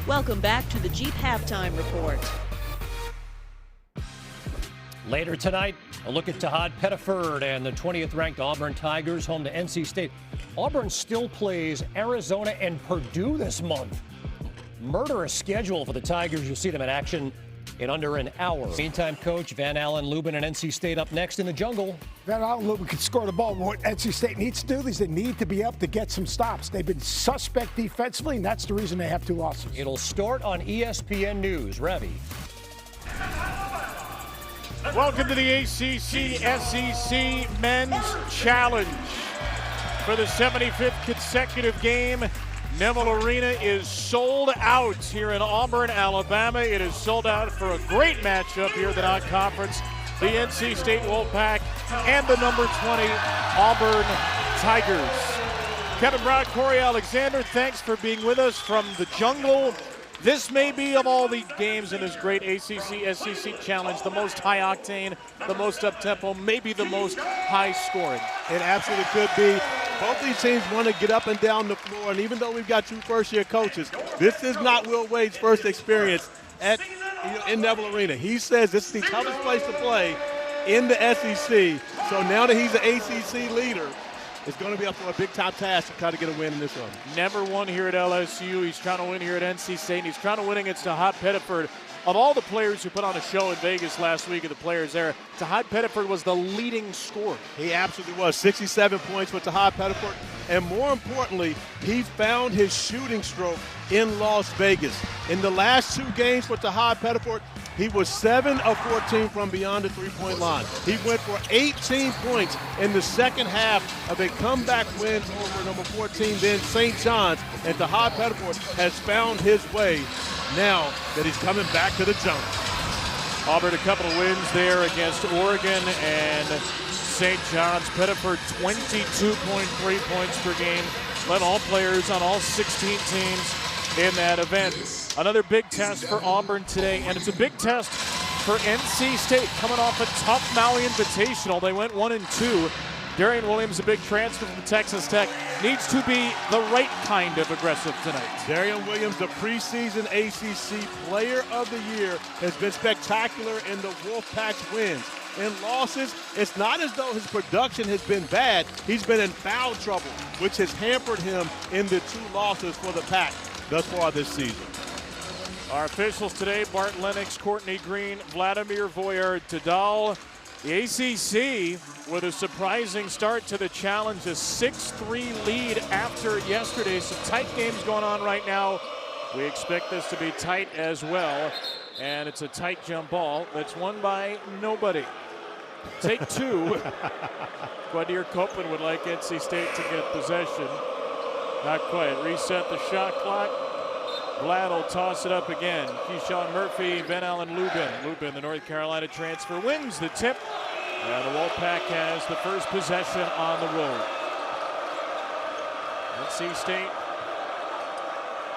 Welcome back to the Jeep Halftime Report. Later tonight, a look at Tahad Pettiford and the 20th-ranked Auburn Tigers home to NC State. Auburn still plays Arizona and Purdue this month. Murderous schedule for the Tigers. You'll see them in action in under an hour. Meantime, Coach Van Allen Lubin and NC State up next in the jungle. Van Allen Lubin can score the ball. What NC State needs to do is they need to be able to get some stops. They've been suspect defensively, and that's the reason they have 2 losses. It'll start on ESPN News. Ravi. Welcome to the ACC SEC Men's Challenge. For the 75th consecutive game, Neville Arena is sold out here in Auburn, Alabama. It is sold out for a great matchup here in the non-conference. The NC State Wolfpack and the number 20 Auburn Tigers. Kevin Brown, Corey Alexander, thanks for being with us from the jungle. This may be, of all the games in this great ACC SEC Challenge, the most high-octane, the most up-tempo, maybe the most high-scoring. It absolutely could be. Both these teams want to get up and down the floor, and even though we've got 2 first-year coaches, this is not Will Wade's first experience in Neville Arena. He says this is the toughest place to play in the SEC. So now that he's an ACC leader, it's going to be up for a big-time task to try to get a win in this one. Never won here at LSU. He's trying to win here at NC State, and he's trying to win against Tahad Pettiford. Of all the players who put on a show in Vegas last week, of the players there, Tahad Pettiford was the leading scorer. He absolutely was. 67 points for Tahad Pettiford. And more importantly, he found his shooting stroke in Las Vegas. In the last 2 games for Tahad Pettiford, he was 7 of 14 from beyond the three-point line. He went for 18 points in the second half of a comeback win over number 14, then St. John's. And Tahad Pettiford has found his way now that he's coming back to the jungle. Auburn, a couple of wins there against Oregon and St. John's. Pettiford, 22.3 points per game. Led all players on all 16 teams in that event. Another big test for Auburn today, and it's a big test for NC State, coming off a tough Maui Invitational. They went 1-2. Darian Williams, a big transfer from Texas Tech, needs to be the right kind of aggressive tonight. Darian Williams, the preseason ACC Player of the Year, has been spectacular in the Wolfpack's wins. In losses, it's not as though his production has been bad. He's been in foul trouble, which has hampered him in the 2 losses for the Pack thus far this season. Our officials today, Bart Lennox, Courtney Green, Vladimir Voyer-Tadal. The ACC with a surprising start to the challenge, a 6-3 lead after yesterday. Some tight games going on right now. We expect this to be tight as well. And it's a tight jump ball that's won by nobody. Take 2. Quadir Copeland would like NC State to get possession. Not quite. Reset the shot clock. Vlad will toss it up again. Keyshawn Murphy, Van Allen Lubin. Lubin, the North Carolina transfer, wins the tip. And the Wolfpack has the first possession on the road. NC State,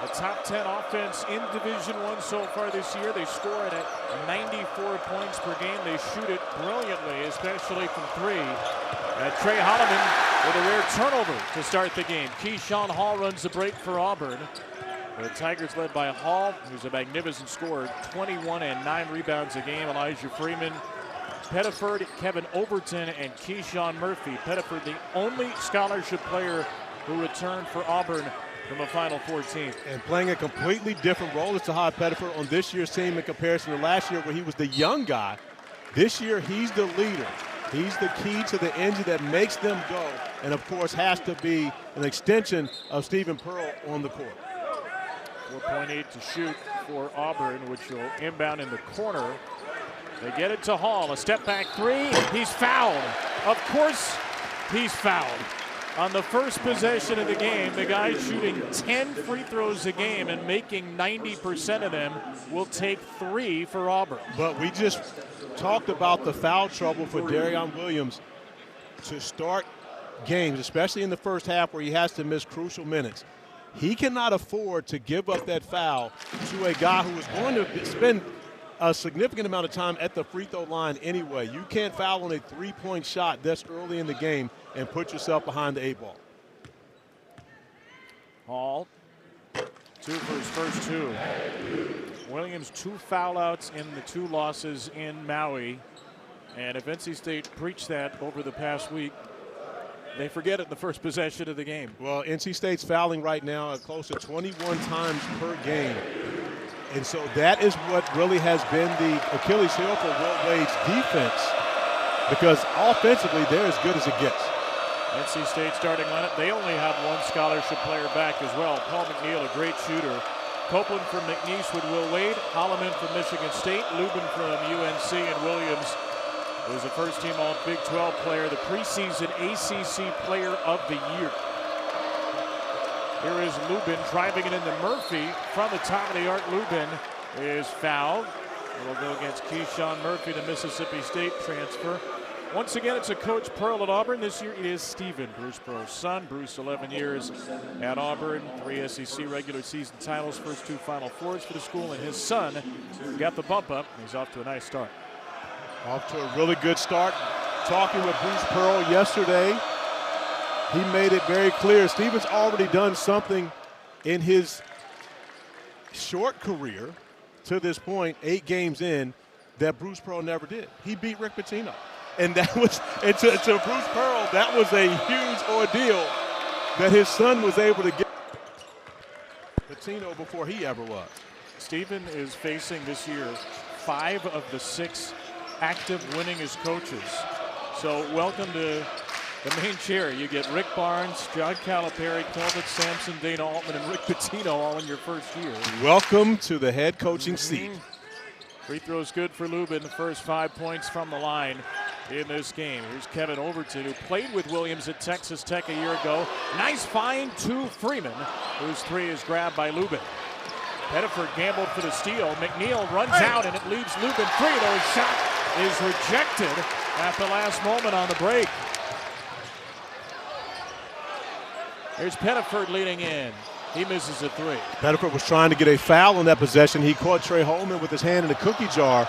a top 10 offense in Division I so far this year. They score it at 94 points per game. They shoot it brilliantly, especially from 3. And Trey Holloman with a rare turnover to start the game. Keyshawn Hall runs the break for Auburn. The Tigers led by Hall, who's a magnificent scorer, 21 and 9 rebounds a game. Elijah Freeman, Pettiford, Kevin Overton, and Keyshawn Murphy. Pettiford, the only scholarship player who returned for Auburn from a Final Four team. And playing a completely different role as Tahad Pettiford on this year's team in comparison to last year where he was the young guy. This year, he's the leader. He's the key to the engine that makes them go, and of course has to be an extension of Stephen Pearl on the court. 4.8 to shoot for Auburn, which will inbound in the corner. They get it to Hall, a step back 3, he's fouled. Of course he's fouled. On the first possession of the game, the guy shooting 10 free throws a game and making 90% of them will take 3 for Auburn. But we just talked about the foul trouble for Darian Williams to start games, especially in the first half where he has to miss crucial minutes. He cannot afford to give up that foul to a guy who is going to spend a significant amount of time at the free throw line anyway. You can't foul on a 3-point shot this early in the game and put yourself behind the 8 ball. Hall 2 for his first 2. Williams 2 foul outs in the 2 losses in Maui. And if NC State preached that over the past week, they forget it in the first possession of the game. Well, NC State's fouling right now at close to 21 times per game. And so that is what really has been the Achilles heel for Will Wade's defense, because offensively they're as good as it gets. NC State starting lineup, they only have 1 scholarship player back as well. Paul McNeil, a great shooter. Copeland from McNeese with Will Wade. Holloman from Michigan State. Lubin from UNC, and Williams was a first-team All-Big 12 player, the preseason ACC Player of the Year. Here is Lubin driving it into Murphy from the top of the arc. Lubin is fouled. It'll go against Keyshawn Murphy, the Mississippi State transfer. Once again, it's a Coach Pearl at Auburn. This year it is Stephen, Bruce Pearl's son. Bruce, 11 years at Auburn, 3 SEC regular season titles, first 2 Final Fours for the school, and his son got the bump up. He's off to a nice start. Off to a really good start. Talking with Bruce Pearl yesterday, he made it very clear Stephen's already done something in his short career to this point, 8 games in, that Bruce Pearl never did. He beat Rick Pitino. And that was, and to Bruce Pearl, that was a huge ordeal that his son was able to get Pitino before he ever was. Stephen is facing this year 5 of the 6 active winningest coaches. So welcome to the main chair. You get Rick Barnes, John Calipari, Clement Sampson, Dana Altman, and Rick Pitino all in your first year. Welcome to the head coaching seat. Free throws good for Lubin. The first 5 points from the line in this game. Here's Kevin Overton, who played with Williams at Texas Tech a year ago. Nice find to Freeman, whose 3 is grabbed by Lubin. Pettiford gambled for the steal. McNeil runs out, and it leaves Lubin free, though his shot is rejected at the last moment on the break. Here's Pettiford leading in. He misses a 3. Pettiford was trying to get a foul on that possession. He caught Trey Holman with his hand in a cookie jar.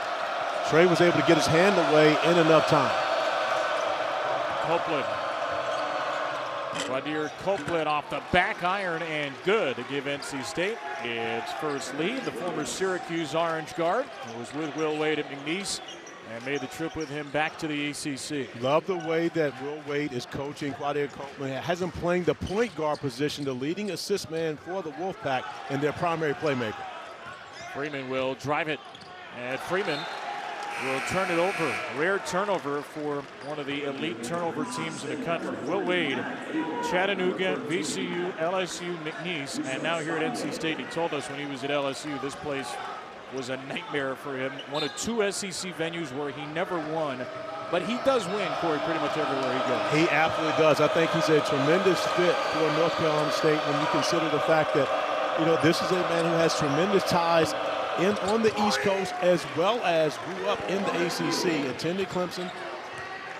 Trey was able to get his hand away in enough time. Copeland. Wadir Copeland off the back iron, and good to give NC State its first lead. The former Syracuse Orange guard who was with Will Wade at McNeese and made the trip with him back to the ACC. Love the way that Will Wade is coaching Wadir Copeland. Has him playing the point guard position, the leading assist man for the Wolfpack and their primary playmaker. Freeman will drive it, and Freeman will turn it over. Rare turnover for one of the elite turnover teams in the country. Will Wade, Chattanooga, VCU, LSU, McNeese, and now here at NC State. He told us when he was at LSU this place was a nightmare for him. One of 2 SEC venues where he never won, but he does win, Corey, pretty much everywhere he goes. He absolutely does. I think he's a tremendous fit for North Carolina State when you consider the fact that, you know, this is a man who has tremendous ties on the East Coast, as well as grew up in the ACC, attended Clemson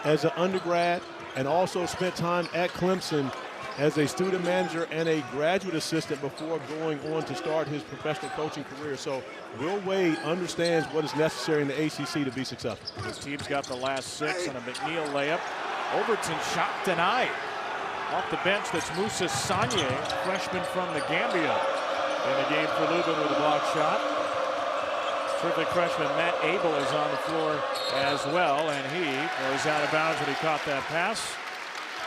as an undergrad, and also spent time at Clemson as a student manager and a graduate assistant before going on to start his professional coaching career. So Will Wade understands what is necessary in the ACC to be successful. His team's got the last 6 on a McNeil layup. Overton shot denied. Off the bench, that's Moussa Sanye, freshman from the Gambia. In the game for Lubin with a block shot. Terrific freshman Matt Abel is on the floor as well, and he was out of bounds when he caught that pass.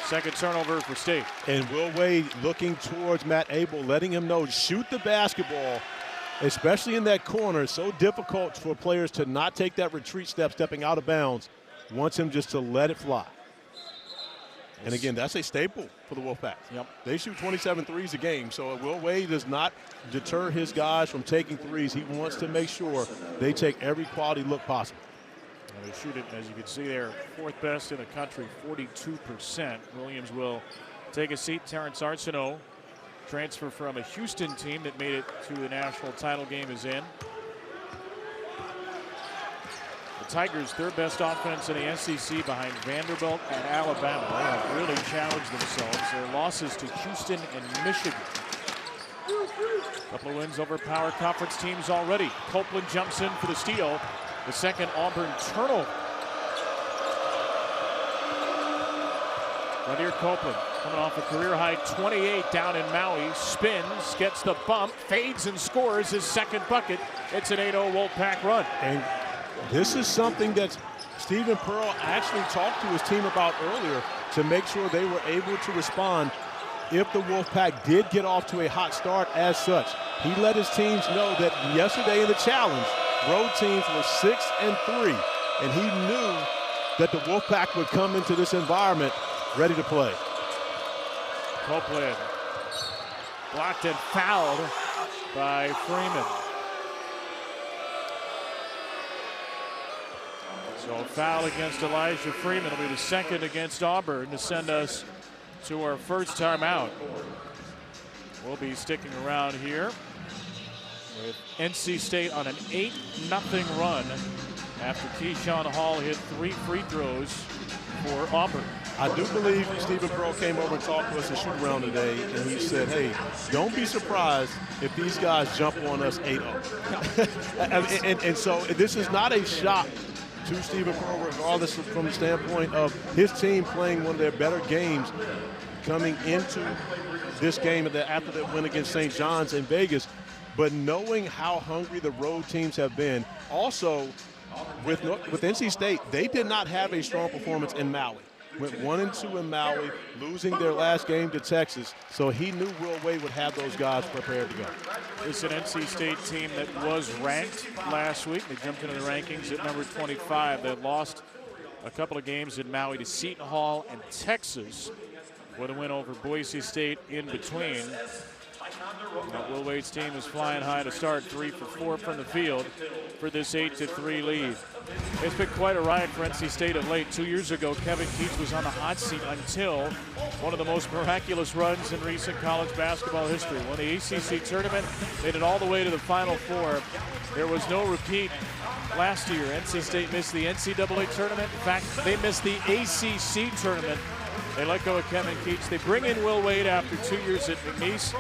Second turnover for State. And Will Wade looking towards Matt Abel, letting him know, shoot the basketball, especially in that corner. It's so difficult for players to not take that retreat step, stepping out of bounds. Wants him just to let it fly. And again, that's a staple for the Wolfpack. Yep. They shoot 27 threes a game, so Will Wade does not deter his guys from taking threes. He wants to make sure they take every quality look possible. And they shoot it, as you can see there, 4th best in the country, 42%. Williams will take a seat. Terrence Arsenault, transfer from a Houston team that made it to the national title game, is in. The Tigers, third best offense in the SEC behind Vanderbilt and Alabama. They have really challenged themselves. Their losses to Houston and Michigan. A couple of wins over power conference teams already. Copeland jumps in for the steal. The second Auburn turnover. Wadir Copeland Coming off a career-high 28 down in Maui. Spins, gets the bump, fades and scores his second bucket. It's an 8-0 Wolfpack run. And this is something that Stephen Pearl actually talked to his team about earlier to make sure they were able to respond if the Wolfpack did get off to a hot start as such. He let his teams know that yesterday in the challenge, road teams were 6-3, and he knew that the Wolfpack would come into this environment ready to play. Copeland blocked and fouled by Freeman. So a foul against Elijah Freeman will be the second against Auburn to send us to our first timeout. We'll be sticking around here with NC State on an 8-0 run after Keyshawn Hall hit 3 free throws for Auburn. I do believe Stephen Pearl came over and talked to us in shoot around today, and he said, hey, don't be surprised if these guys jump on us 8-0. and so this is not a shock to Stephen Pearl, regardless from the standpoint of his team playing one of their better games coming into this game after that win against St. John's in Vegas. But knowing how hungry the road teams have been, also with NC State, they did not have a strong performance in Maui. Went 1-2 in Maui, losing their last game to Texas. So he knew Will Wade would have those guys prepared to go. It's an NC State team that was ranked last week. They jumped into the rankings at number 25. They lost a couple of games in Maui to Seton Hall and Texas with a win over Boise State in between. Will Wade's team is flying high to start, 3 for 4 from the field for this 8-3 lead. It's been quite a ride for NC State of late. 2 years ago, Kevin Keats was on the hot seat until one of the most miraculous runs in recent college basketball history. Won the ACC tournament, made it all the way to the Final Four. There was no repeat last year. NC State missed the NCAA tournament. In fact, they missed the ACC tournament. They let go of Kevin Keats. They bring in Will Wade after 2 years at McNeese,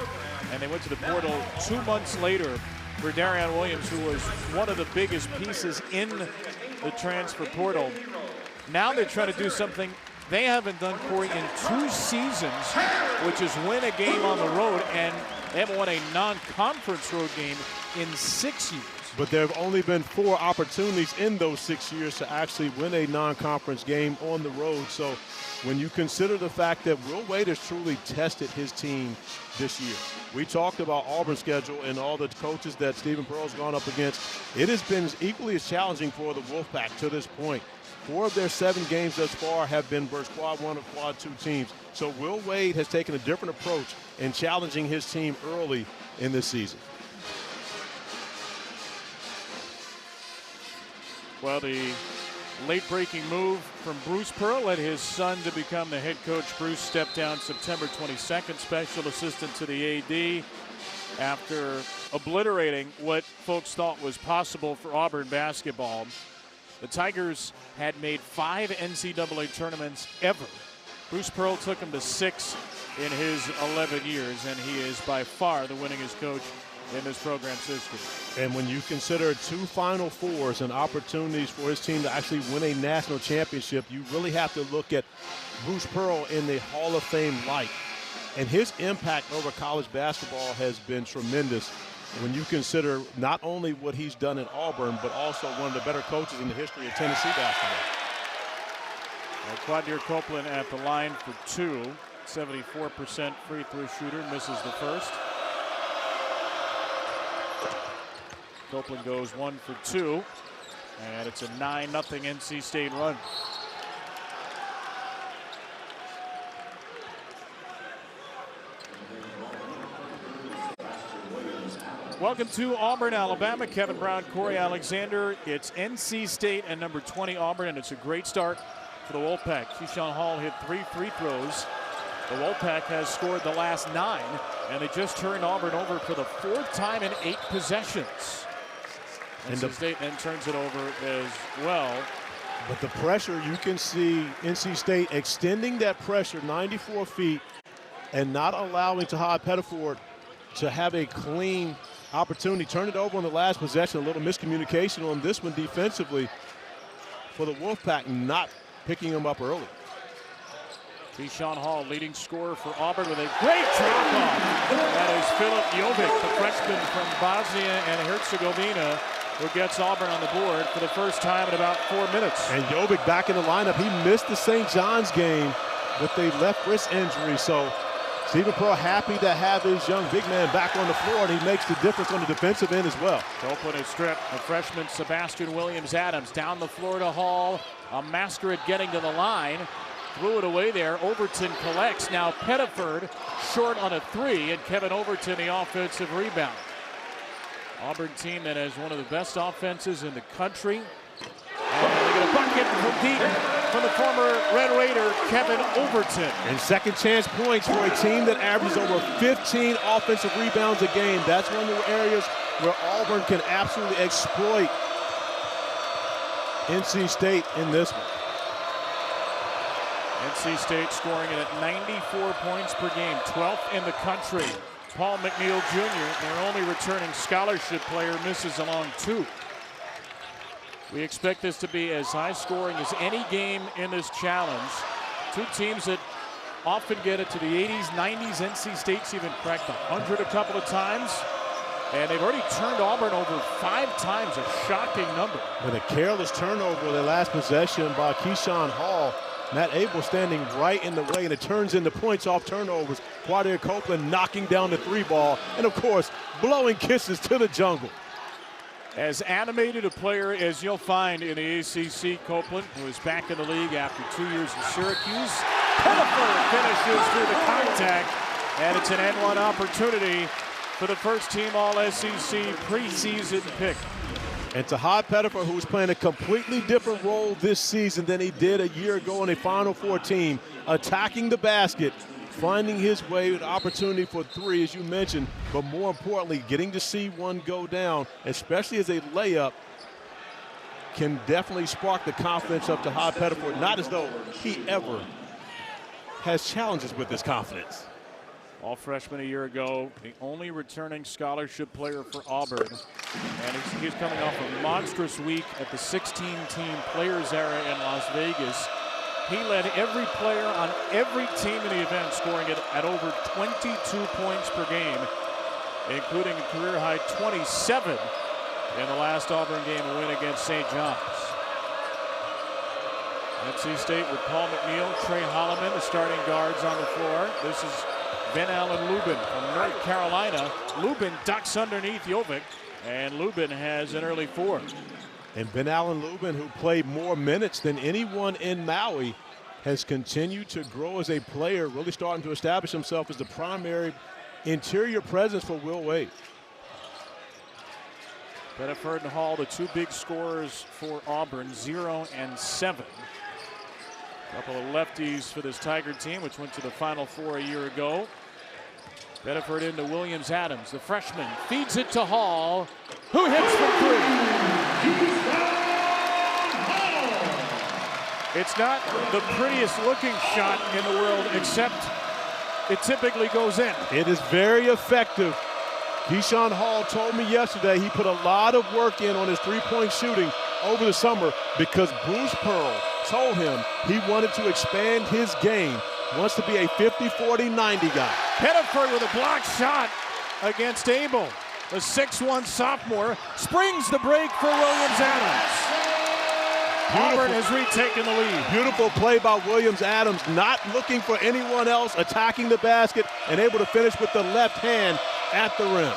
and they went to the portal 2 months later for Darian Williams, who was one of the biggest pieces in the transfer portal. Now they're trying to do something they haven't done, Corey, in 2 seasons, which is win a game on the road, and they haven't won a non-conference road game in 6 years. But there have only been 4 opportunities in those 6 years to actually win a non-conference game on the road. So when you consider the fact that Will Wade has truly tested his team this year. We talked about Auburn's schedule and all the coaches that Stephen Pearl's gone up against. It has been equally as challenging for the Wolfpack to this point. 4 of their 7 games thus far have been versus quad 1 or quad 2 teams. So Will Wade has taken a different approach in challenging his team early in this season. Well, the late-breaking move from Bruce Pearl led his son to become the head coach. Bruce stepped down September 22nd, special assistant to the AD, after obliterating what folks thought was possible for Auburn basketball. The Tigers had made 5 NCAA tournaments ever. Bruce Pearl took them to 6 in his 11 years, and he is by far the winningest coach in this program's history. And when you consider 2 Final Fours and opportunities for his team to actually win a national championship, you really have to look at Bruce Pearl in the Hall of Fame light. And his impact over college basketball has been tremendous when you consider not only what he's done in Auburn, but also one of the better coaches in the history of Tennessee basketball. Quadir Copeland at the line for 2, 74% free throw shooter, misses the first. Copeland goes 1 for 2, and it's a 9-0 NC State run. Welcome to Auburn, Alabama. Kevin Brown, Corey Alexander. It's NC State and number 20 Auburn, and it's a great start for the Wolfpack. Keyshawn Hall hit 3 free throws. The Wolfpack has scored the last 9, and they just turned Auburn over for the 4th time in 8 possessions. NC State then turns it over as well. But the pressure, you can see NC State extending that pressure 94 feet and not allowing Tahad Pettiford to have a clean opportunity. Turn it over on the last possession. A little miscommunication on this one defensively for the Wolfpack, not picking him up early. Keyshawn Hall, leading scorer for Auburn, with a great drop-off. That is Philip Jovic, the freshman from Bosnia and Herzegovina, who gets Auburn on the board for the first time in about 4 minutes. And Jovic back in the lineup. He missed the St. John's game with a left wrist injury. So Stephen Pearl happy to have his young big man back on the floor, and he makes the difference on the defensive end as well. Copeland is stripped. The freshman Sebastian Williams-Adams down the floor to Hall. A master at getting to the line. Threw it away there. Overton collects. Now Pettiford short on a three, and Kevin Overton the offensive rebound. Auburn team that has one of the best offenses in the country. And they get a bucket from deep from the former Red Raider, Kevin Overton. And second chance points for a team that averages over 15 offensive rebounds a game. That's one of the areas where Auburn can absolutely exploit NC State in this one. NC State scoring it at 94 points per game, 12th in the country. Paul McNeil Jr., their only returning scholarship player, misses along 2. We expect this to be as high scoring as any game in this challenge. Two teams that often get it to the 80s, 90s. NC State's even cracked 100 a couple of times. And they've already turned Auburn over 5 times, a shocking number. And a careless turnover, the last possession by Keyshawn Hall. Matt Abel standing right in the way, and it turns into points off turnovers. Quadir Copeland knocking down the 3 ball, and of course, blowing kisses to the jungle. As animated a player as you'll find in the ACC, Copeland, who is back in the league after 2 years in Syracuse. Pettiford finishes through the contact, and it's an N1 opportunity for the first team All-SEC preseason pick. And Tahad Pettiford, who's playing a completely different role this season than he did a year ago in a Final Four team, attacking the basket, finding his way, an opportunity for 3, as you mentioned, but more importantly, getting to see one go down, especially as a layup, can definitely spark the confidence of Tahad Pettiford, not as though he ever has challenges with his confidence. All freshman a year ago, the only returning scholarship player for Auburn. And he's coming off a monstrous week at the 16-team players area in Las Vegas. He led every player on every team in the event, scoring it at over 22 points per game, including a career-high 27 in the last Auburn game, a win against St. John's. NC State with Paul McNeil, Trey Holloman, the starting guards on the floor. This is Ben Allen Lubin from North Carolina. Lubin ducks underneath Jovic, and Lubin has an early 4. And Ben Allen Lubin, who played more minutes than anyone in Maui, has continued to grow as a player, really starting to establish himself as the primary interior presence for Will Wade. Pettiford and Hall, the 2 big scorers for Auburn, 0 and 7. A couple of lefties for this Tiger team, which went to the Final Four a year ago. Pettiford into Williams-Adams, the freshman, feeds it to Hall, who hits from 3. It's not the prettiest looking shot in the world, except it typically goes in. It is very effective. Keyshawn Hall told me yesterday he put a lot of work in on his 3-point shooting over the summer because Bruce Pearl told him he wanted to expand his game, wants to be a 50-40-90 guy. Pettiford with a block shot against Abel. The 6'1 sophomore springs the break for Williams-Adams. Auburn has retaken the lead. Beautiful play by Williams-Adams, not looking for anyone else, attacking the basket, and able to finish with the left hand at the rim.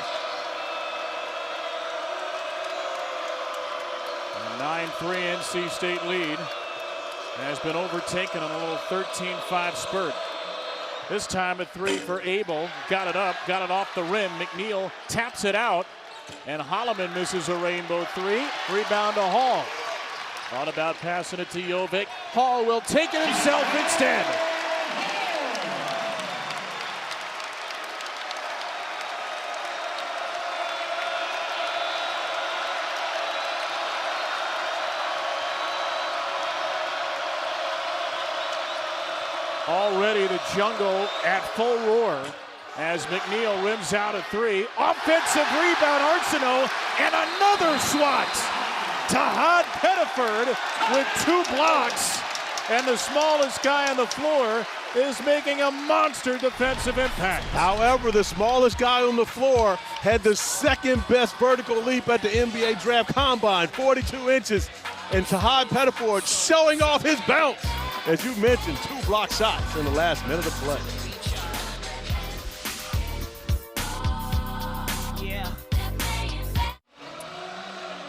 A 9-3 NC State lead has been overtaken on a little 13-5 spurt. This time a 3 for Abel. Got it up, got it off the rim. McNeil taps it out, and Holloman misses a rainbow 3. Rebound to Hall. Thought about passing it to Jovic. Hall will take it himself instead. Already the jungle at full roar as McNeil rims out a 3. Offensive rebound, Arsenault, and another swat. Tahad Pettiford with 2 blocks, and the smallest guy on the floor is making a monster defensive impact. However, the smallest guy on the floor had the second best vertical leap at the NBA Draft Combine, 42 inches. And Tahad Pettiford showing off his bounce. As you mentioned, 2 block shots in the last minute of play.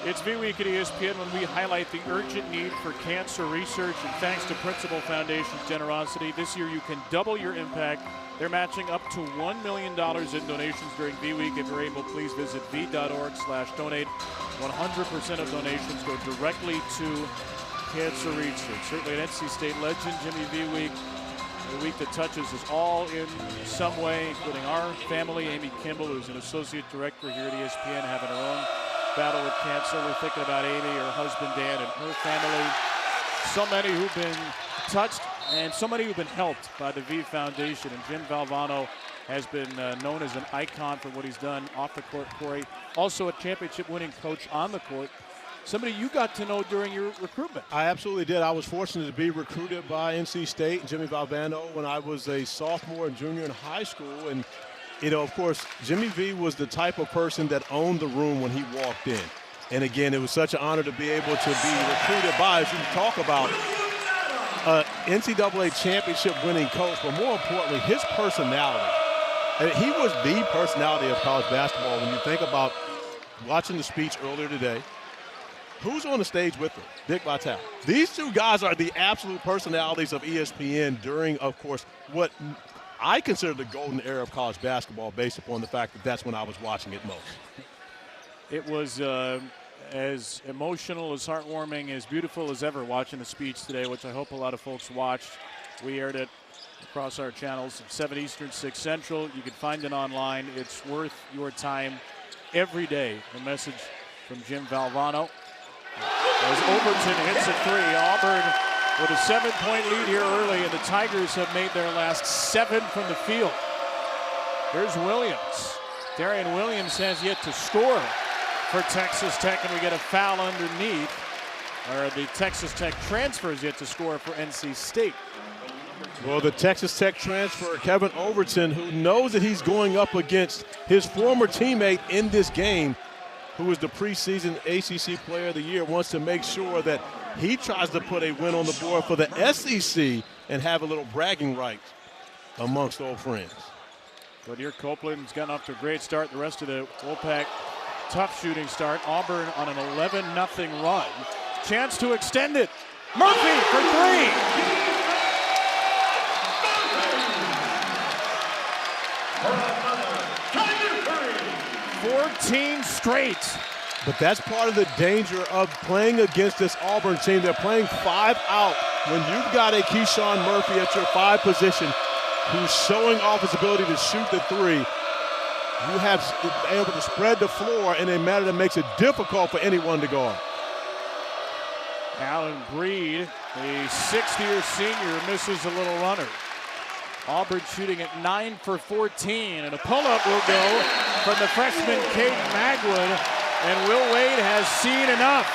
It's V-Week at ESPN when we highlight the urgent need for cancer research, and thanks to Principal Foundation's generosity, this year you can double your impact. They're matching up to $1 million in donations during V-Week. If you're able, please visit v.org/donate. 100% of donations go directly to cancer research. Certainly an NC State legend, Jimmy V-Week. The week that touches us all in some way, including our family. Amy Kimball, who's an associate director here at ESPN, having her own battle with cancer. We're thinking about Amy, her husband Dan, and her family. So many who've been touched and so many who've been helped by the V Foundation. And Jim Valvano has been known as an icon for what he's done off the court, Corey. Also a championship-winning coach on the court. Somebody you got to know during your recruitment. I absolutely did. I was fortunate to be recruited by NC State and Jimmy Valvano when I was a sophomore and junior in high school. And you know, of course, Jimmy V was the type of person that owned the room when he walked in. And again, it was such an honor to be able to be recruited by, as you talk about, NCAA championship winning coach, but more importantly, his personality. And he was the personality of college basketball. When you think about watching the speech earlier today, who's on the stage with him? Dick Vitale. These two guys are the absolute personalities of ESPN during, of course, what I consider the golden era of college basketball based upon the fact that that's when I was watching it most. It was as emotional, as heartwarming, as beautiful as ever watching the speech today, which I hope a lot of folks watched. We aired it across our channels, 7 Eastern, 6 Central. You can find it online. It's worth your time every day. A message from Jim Valvano. As Overton hits a 3, Auburn with a 7-point lead here early, and the Tigers have made their last 7 from the field. Here's Williams. Darian Williams has yet to score for Texas Tech, and we get a foul underneath. Or the Texas Tech transfer is yet to score for NC State. Well, the Texas Tech transfer, Kevin Overton, who knows that he's going up against his former teammate in this game, who is the preseason ACC Player of the Year, wants to make sure that he tries to put a win on the board for the SEC and have a little bragging rights amongst old friends. Goodyear Copeland's gotten off to a great start. The rest of the Wolfpack, tough shooting start. Auburn on an 11-0 run. Chance to extend it. Murphy for 3. 14 straight. But that's part of the danger of playing against this Auburn team. They're playing 5 out. When you've got a Keyshawn Murphy at your 5 position who's showing off his ability to shoot the 3, you have been able to spread the floor in a manner that makes it difficult for anyone to guard. Alan Breed, a 6th-year senior, misses a little runner. Auburn shooting at 9 for 14, and a pull-up will go from the freshman Caden Magwood, and Will Wade has seen enough.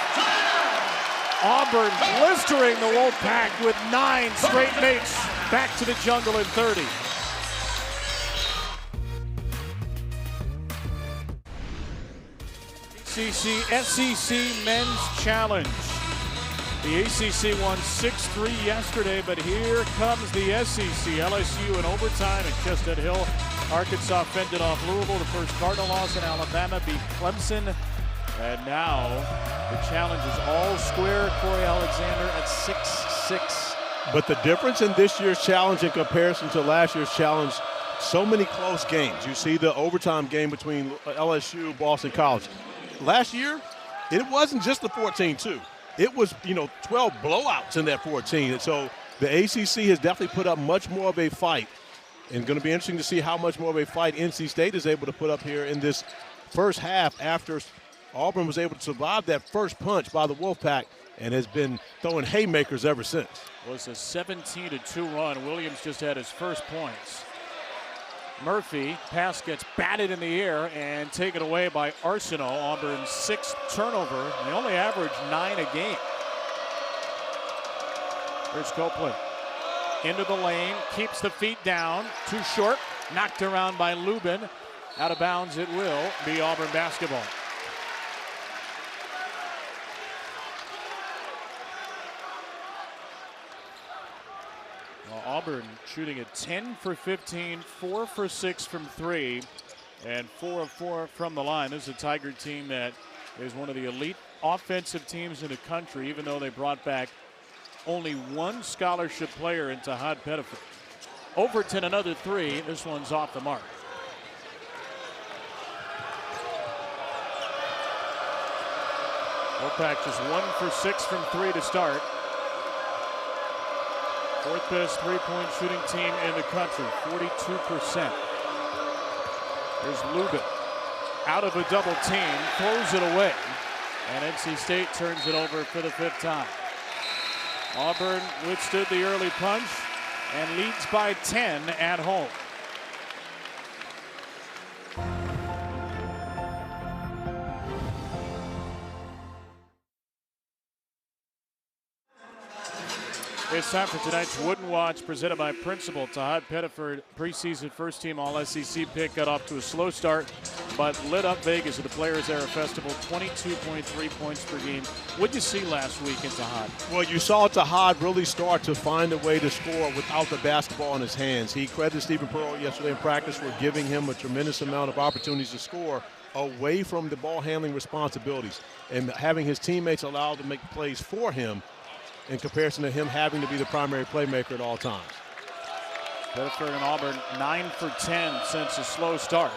Auburn blistering the Wolfpack with 9 straight makes. Back to the jungle in 30. SEC Men's Challenge. The ACC won 6-3 yesterday, but here comes the SEC. LSU in overtime at Chestnut Hill. Arkansas fended off Louisville. The first Cardinal loss in Alabama beat Clemson. And now the challenge is all square. Corey Alexander at 6'6". But the difference in this year's challenge in comparison to last year's challenge, so many close games. You see the overtime game between LSU, Boston College. Last year, it wasn't just the 14-2. It was, 12 blowouts in that 14. And so the ACC has definitely put up much more of a fight. And going to be interesting to see how much more of a fight NC State is able to put up here in this first half after Auburn was able to survive that first punch by the Wolfpack and has been throwing haymakers ever since. It was a 17-2 run. Williams just had his first points. Murphy, pass gets batted in the air and taken away by Arsenal. Auburn's 6th turnover. They only average 9 a game. Here's Copeland. into the lane, keeps the feet down, too short, knocked around by Lubin. Out of bounds it will be Auburn basketball. Well, Auburn shooting at 10 for 15, 4 for 6 from 3, and 4 of 4 from the line. This is a Tiger team that is one of the elite offensive teams in the country, even though they brought back only one scholarship player in Tahad Pettiford. Overton another 3. This one's off the mark. Wolfpack just 1 for 6 from 3 to start. Fourth best three-point shooting team in the country, 42%. There's Lubin. Out of a double team, throws it away. And NC State turns it over for the 5th time. Auburn withstood the early punch and leads by 10 at home. It's time for tonight's Wooden Watch presented by Principal. Tahad Pettiford, preseason first-team All-SEC pick, got off to a slow start, but lit up Vegas at the Players Era Festival, 22.3 points per game. What did you see last week in Tahad? Well, you saw Tahad really start to find a way to score without the basketball in his hands. He credited Stephen Pearl yesterday in practice for giving him a tremendous amount of opportunities to score away from the ball handling responsibilities and having his teammates allowed to make plays for him, in comparison to him having to be the primary playmaker at all times. Pettiford and Auburn 9 for 10 since a slow start.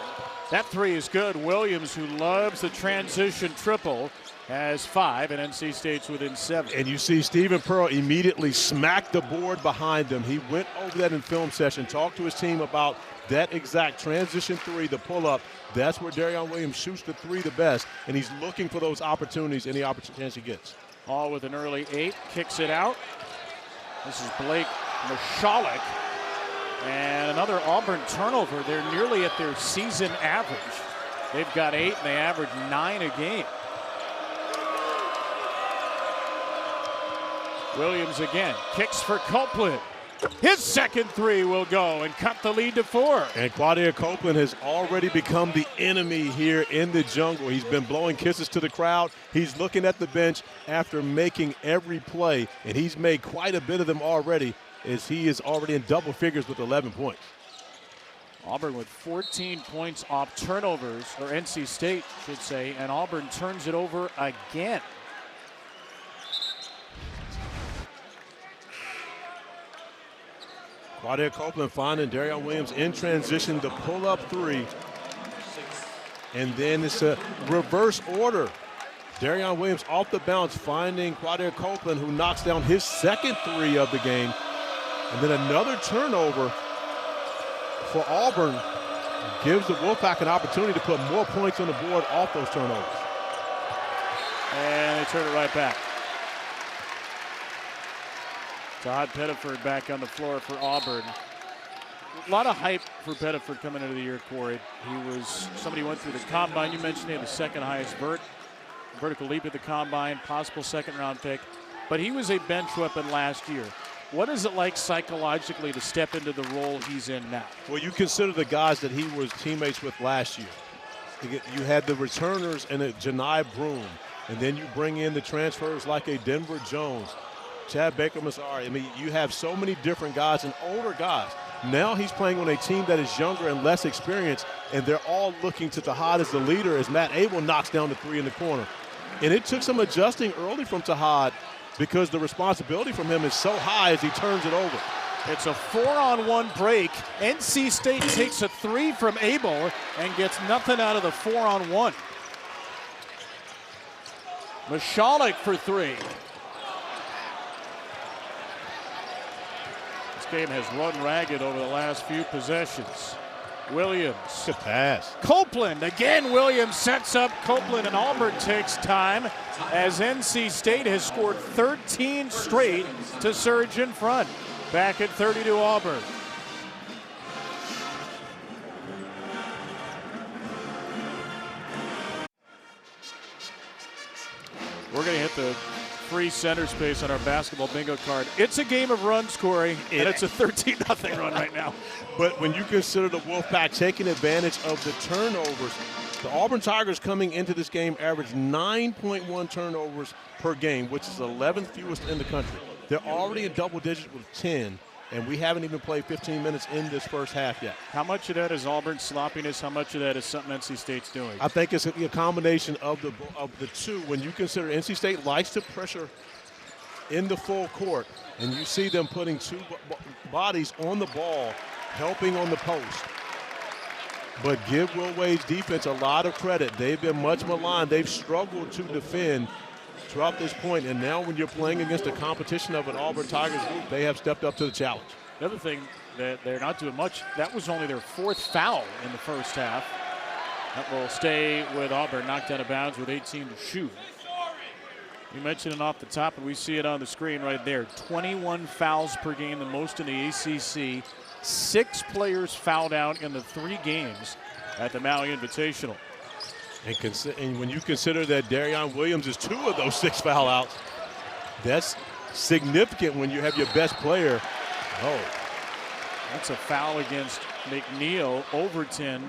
That 3 is good. Williams, who loves the transition triple, has 5, and NC State's within 7. And you see Stephen Pearl immediately smack the board behind him. He went over that in film session, talked to his team about that exact transition 3, the pull-up. That's where Darion Williams shoots the 3 the best, and he's looking for those opportunities any chance he gets. Hall with an early 8, kicks it out. This is Blake Mashalik. And another Auburn turnover. They're nearly at their season average. They've got 8 and they average 9 a game. Williams again, kicks for Copeland. His second 3 will go and cut the lead to 4. And Quadir Copeland has already become the enemy here in the jungle. He's been blowing kisses to the crowd. He's looking at the bench after making every play, and he's made quite a bit of them already, as he is already in double figures with 11 points. Auburn with 14 points off turnovers, or NC State should say, and Auburn turns it over again. Quadir Copeland finding Darion Williams in transition to pull up 3. And then it's a reverse order. Darion Williams off the bounce finding Quadir Copeland, who knocks down his second 3 of the game. And then another turnover for Auburn gives the Wolfpack an opportunity to put more points on the board off those turnovers. And they turn it right back. Tahad Pettiford back on the floor for Auburn. A lot of hype for Pettiford coming into the year, Corey. He was somebody who went through the combine. You mentioned he had the second highest vertical leap at the combine, possible second-round pick. But he was a bench weapon last year. What is it like psychologically to step into the role he's in now? Well, you consider the guys that he was teammates with last year. You had the returners and a Janai Broom, and then you bring in the transfers like a Denver Jones, Chad Baker-Massari. I mean, you have so many different guys and older guys. Now he's playing on a team that is younger and less experienced, and they're all looking to Tahad as the leader as Matt Abel knocks down the 3 in the corner. And it took some adjusting early from Tahad because the responsibility from him is so high as he turns it over. It's a 4-on-1 break. NC State takes a 3 from Abel and gets nothing out of the 4-on-1. Mashalik for 3. Game has run ragged over the last few possessions. Williams. Good pass. Copeland. Again, Williams sets up Copeland, and Auburn takes time as NC State has scored 13 straight to surge in front. Back at 32 Auburn. We're going to hit the free center space on our basketball bingo card. It's a game of runs, Corey, and it's a 13-0 run right now. But when you consider the Wolfpack taking advantage of the turnovers, the Auburn Tigers coming into this game averaged 9.1 turnovers per game, which is 11th fewest in the country. They're already in double digits with 10, and we haven't even played 15 minutes in this first half yet. How much of that is Auburn's sloppiness? How much of that is something NC State's doing? I think it's a combination of the two. When you consider NC State likes to pressure in the full court, and you see them putting two bodies on the ball, helping on the post. But give Will Wade's defense a lot of credit. They've been much maligned. They've struggled to defend throughout this point, and now when you're playing against the competition of an Auburn Tigers group, they have stepped up to the challenge. The other thing that they're not doing much, that was only their 4th foul in the first half. That will stay with Auburn, knocked out of bounds with 18 to shoot. You mentioned it off the top, and we see it on the screen right there. 21 fouls per game, the most in the ACC. 6 players fouled out in the 3 games at the Maui Invitational. And when you consider that Darion Williams is 2 of those 6 foul outs, that's significant when you have your best player. Oh, that's a foul against McNeil. Overton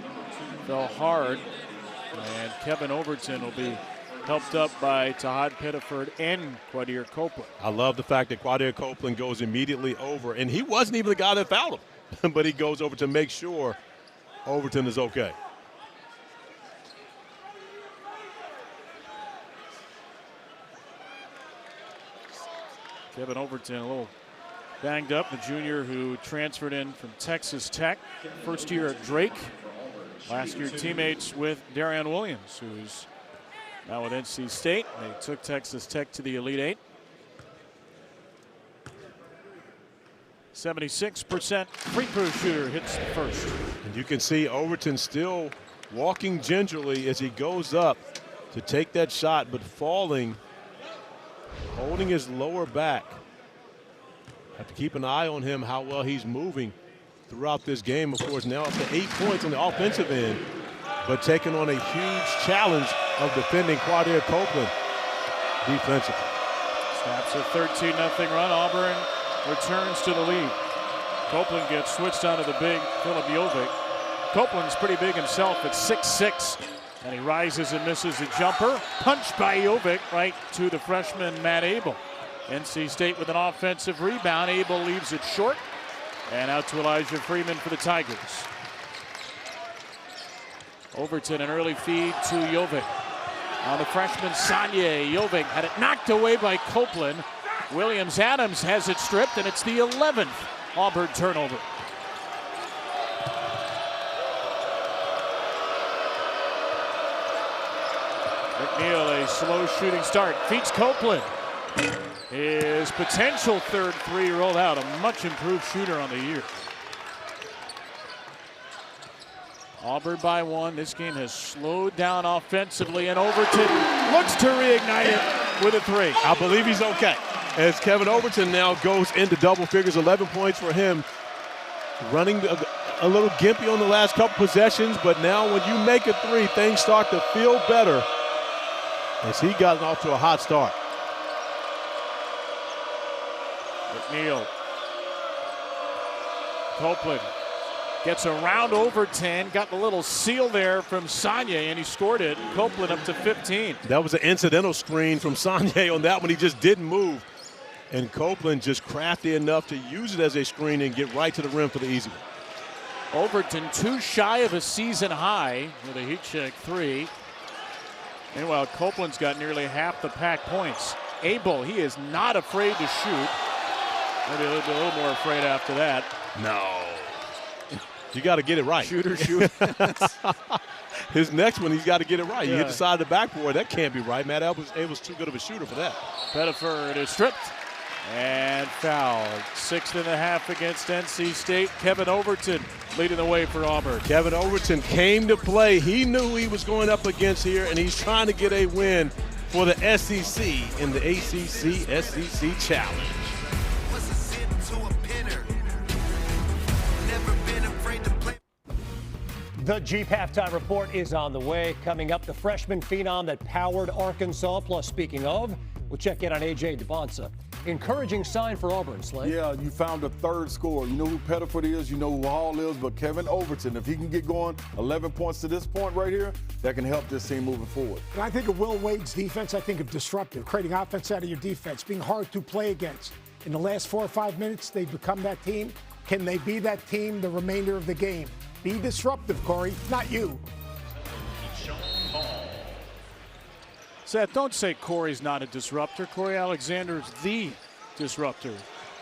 fell hard, and Kevin Overton will be helped up by Tahad Pettiford and Quadir Copeland. I love the fact that Quadir Copeland goes immediately over, and he wasn't even the guy that fouled him, but he goes over to make sure Overton is okay. Kevin Overton a little banged up, the junior who transferred in from Texas Tech. First year at Drake. Last year teammates with Darion Williams, who's now with NC State. They took Texas Tech to the Elite Eight. 76% free throw shooter hits the first. And you can see Overton still walking gingerly as he goes up to take that shot, but falling, holding his lower back. Have to keep an eye on him, how well he's moving throughout this game. Of course, now up to 8 points on the offensive end, but taking on a huge challenge of defending Quadir Copeland defensively. Snaps a 13-0 run. Auburn returns to the lead. Copeland gets switched onto the big Philip Jovic. Copeland's pretty big himself at 6'6", and he rises and misses a jumper. Punched by Jovic right to the freshman Matt Abel. NC State with an offensive rebound. Abel leaves it short, and out to Elijah Freeman for the Tigers. Overton, an early feed to Jovic. On the freshman Sanye, Jovic had it knocked away by Copeland. Williams-Adams has it stripped, and it's the 11th Auburn turnover. McNeil, a slow shooting start, feeds Copeland. His potential third 3 rolled out, a much improved shooter on the year. Auburn by 1. This game has slowed down offensively, and Overton looks to reignite it with a 3. I believe he's okay, as Kevin Overton now goes into double figures. 11 points for him. Running a little gimpy on the last couple possessions, but now when you make a 3, things start to feel better as he got off to a hot start. McNeil. Copeland gets around Overton, got the little seal there from Sanye, and he scored it. Copeland up to 15. That was an incidental screen from Sanye on that one. He just didn't move. And Copeland just crafty enough to use it as a screen and get right to the rim for the easy one. Overton too shy of a season high with a heat check 3. Meanwhile, Copeland's got nearly half the pack points. Abel, he is not afraid to shoot. Maybe a little more afraid after that. No. You got to get it right. Shooter, shoot. His next one, he's got to get it right. You hit the side of the backboard. That can't be right. Matt Abel's too good of a shooter for that. Pettiford is stripped and fouled. 6.5 against NC State. Kevin Overton leading the way for Auburn. Kevin Overton came to play. He knew he was going up against here, and he's trying to get a win for the SEC in the ACC SEC Challenge. The Jeep Halftime Report is on the way. Coming up, the freshman phenom that powered Arkansas. Plus, speaking of, We'll check in on A.J. DeBonsa. Encouraging sign for Auburn, Slay. Yeah, you found a third scorer. You know who Pettiford is, you know who Hall is, but Kevin Overton, if he can get going 11 points to this point right here, that can help this team moving forward. And I think of Will Wade's defense, I think of disruptive, creating offense out of your defense, being hard to play against. In the last 4 or 5 minutes, they've become that team. Can they be that team the remainder of the game? Be disruptive, Corey, not you. Seth, don't say Corey's not a disruptor. Corey Alexander's the disruptor.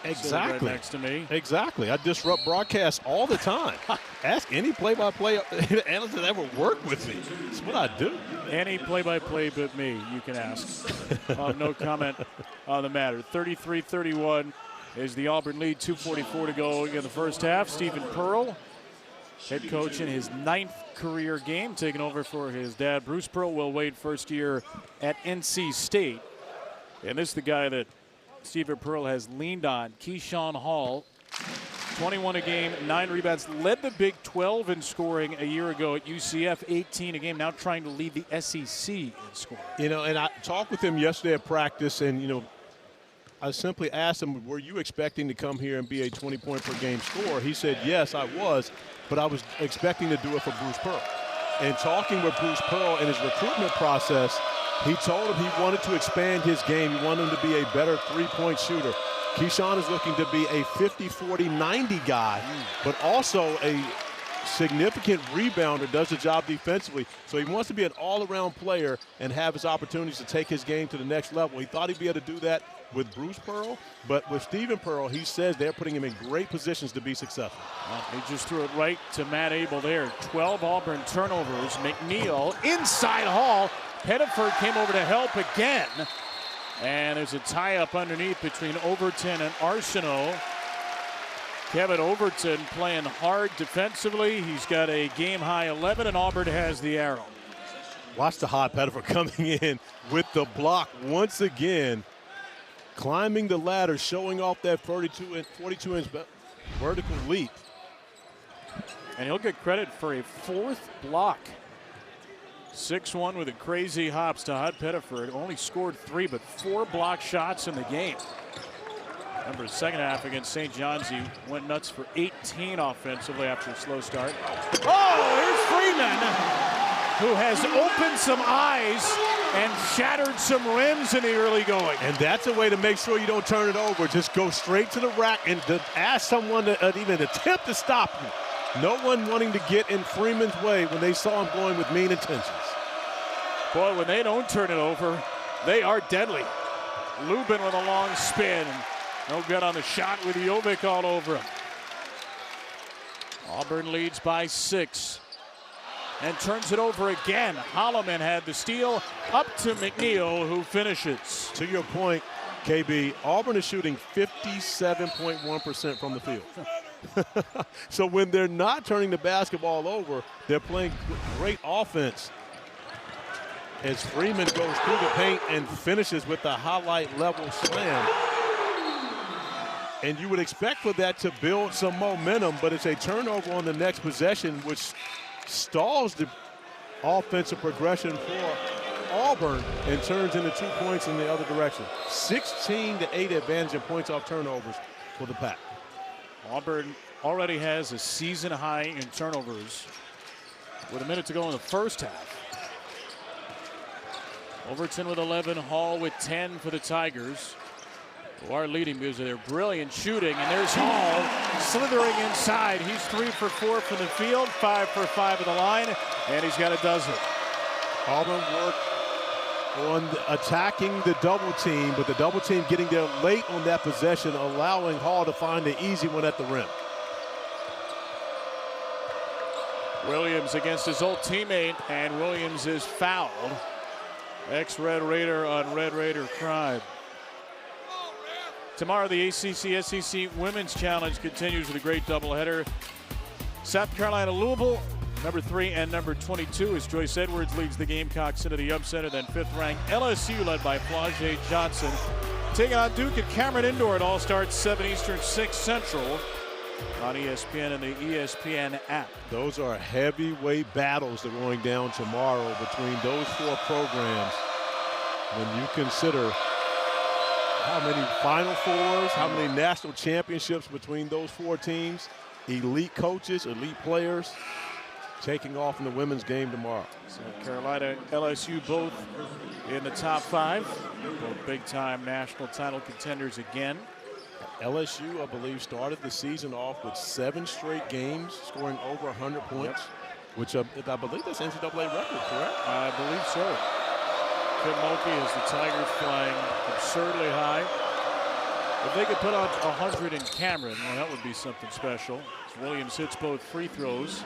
Exactly. Right next to me. Exactly. I disrupt broadcasts all the time. Ask any play-by-play analyst that ever worked with me. That's what I do. Any play-by-play but me, you can ask. No comment on the matter. 33-31 is the Auburn lead. 2:44 to go in the first half. Stephen Pearl, head coach in his 9th career game, taking over for his dad, Bruce Pearl. Will Wade, first year at NC State. And this is the guy that Stephen Pearl has leaned on. Keyshawn Hall, 21 a game, 9 rebounds, led the Big 12 in scoring a year ago at UCF, 18 a game, now trying to lead the SEC in scoring. You know, and I talked with him yesterday at practice, and, you know, I simply asked him, were you expecting to come here and be a 20-point-per-game scorer? He said, yes, I was, but I was expecting to do it for Bruce Pearl. And talking with Bruce Pearl in his recruitment process, he told him he wanted to expand his game. He wanted him to be a better three-point shooter. Keyshawn is looking to be a 50-40-90 guy, but also a significant rebounder, does the job defensively. So he wants to be an all-around player and have his opportunities to take his game to the next level. He thought he'd be able to do that with Bruce Pearl, but with Stephen Pearl, he says they're putting him in great positions to be successful. He just threw it right to Matt Abel there. 12 Auburn turnovers. McNeil inside Hall. Pettiford came over to help again. And there's a tie-up underneath between Overton and Arsenault. Kevin Overton playing hard defensively. He's got a game-high 11, and Auburn has the arrow. Watch the hot Pettiford coming in with the block once again. Climbing the ladder, showing off that 42-inch vertical leap. And he'll get credit for a 4th block. 6-1 with a crazy hops to Hot Pettiford. Only scored 3, but 4 block shots in the game. Remember, the second half against St. John's, he went nuts for 18 offensively after a slow start. Oh, here's Freeman, who has opened some eyes and shattered some rims in the early going. And that's a way to make sure you don't turn it over. Just go straight to the rack and ask someone to even attempt to stop you. No one wanting to get in Freeman's way when they saw him going with mean intentions. Boy, when they don't turn it over, they are deadly. Lubin with a long spin. No good on the shot with Jovic all over him. Auburn leads by 6. And turns it over again. Holloman had the steal, up to McNeil, who finishes. To your point, KB, Auburn is shooting 57.1% from the field. So when they're not turning the basketball over, they're playing great offense. As Freeman goes through the paint and finishes with a highlight level slam. And you would expect for that to build some momentum, but it's a turnover on the next possession, which stalls the offensive progression for Auburn and turns into 2 points in the other direction. 16-8 advantage in points off turnovers for the Pack. Auburn already has a season high in turnovers with a minute to go in the first half. Overton with 11, Hall with 10 for the Tigers, who are leading because of their brilliant shooting. And there's Hall slithering inside. He's 3 for 4 from the field, 5 for 5 at the line, and he's got a dozen. Auburn worked on attacking the double team, but the double team getting there late on that possession, allowing Hall to find the easy one at the rim. Williams against his old teammate, and Williams is fouled. Ex-Red Raider on Red Raider crime. Tomorrow, the ACC-SEC Women's Challenge continues with a great doubleheader. South Carolina, Louisville, number 3 and number 22, as Joyce Edwards leads the Gamecocks into the upset. Then 5th-ranked LSU, led by Flau'jae Johnson, taking on Duke at Cameron Indoor. It all starts 7 Eastern, 6 Central on ESPN and the ESPN app. Those are heavyweight battles that are going down tomorrow between those 4 programs. When you consider how many Final Fours, how many national championships between those four teams. Elite coaches, elite players taking off in the women's game tomorrow. So Carolina, LSU both in the top 5. Both big-time national title contenders again. LSU, I believe, started the season off with 7 straight games, scoring over 100 points, which I believe that's NCAA record, correct? I believe so. Kim Mulkey has the Tigers flying absurdly high. If they could put on 100 in Cameron, well, that would be something special. Williams hits both free throws.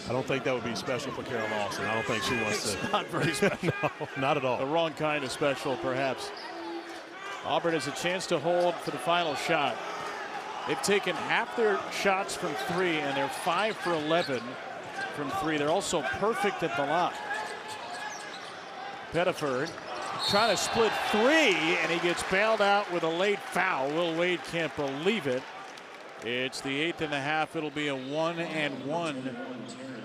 I don't think that would be special for Carol Lawson. I don't think she wants It's to. not very special. No, not at all. The wrong kind of special, perhaps. Auburn has a chance to hold for the final shot. They've taken half their shots from 3, and they're 5 for 11 from 3. They're also perfect at the line. Pettiford trying to split 3, and he gets bailed out with a late foul. Will Wade can't believe it. It's the 8th and a half. It'll be a 1-and-1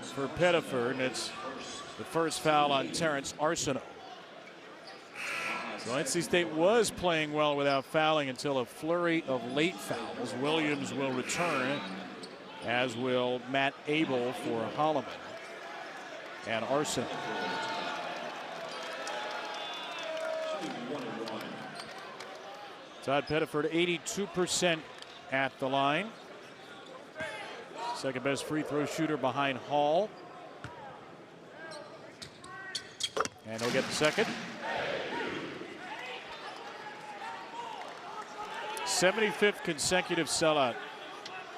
for Pettiford, and it's the first foul on Terrence Arsenault. So NC State was playing well without fouling until a flurry of late fouls. Williams will return, as will Matt Abel for Holloman and Arsenault. Todd Pettiford 82% at the line. Second best free throw shooter behind Hall. And he'll get the second. 75th consecutive sellout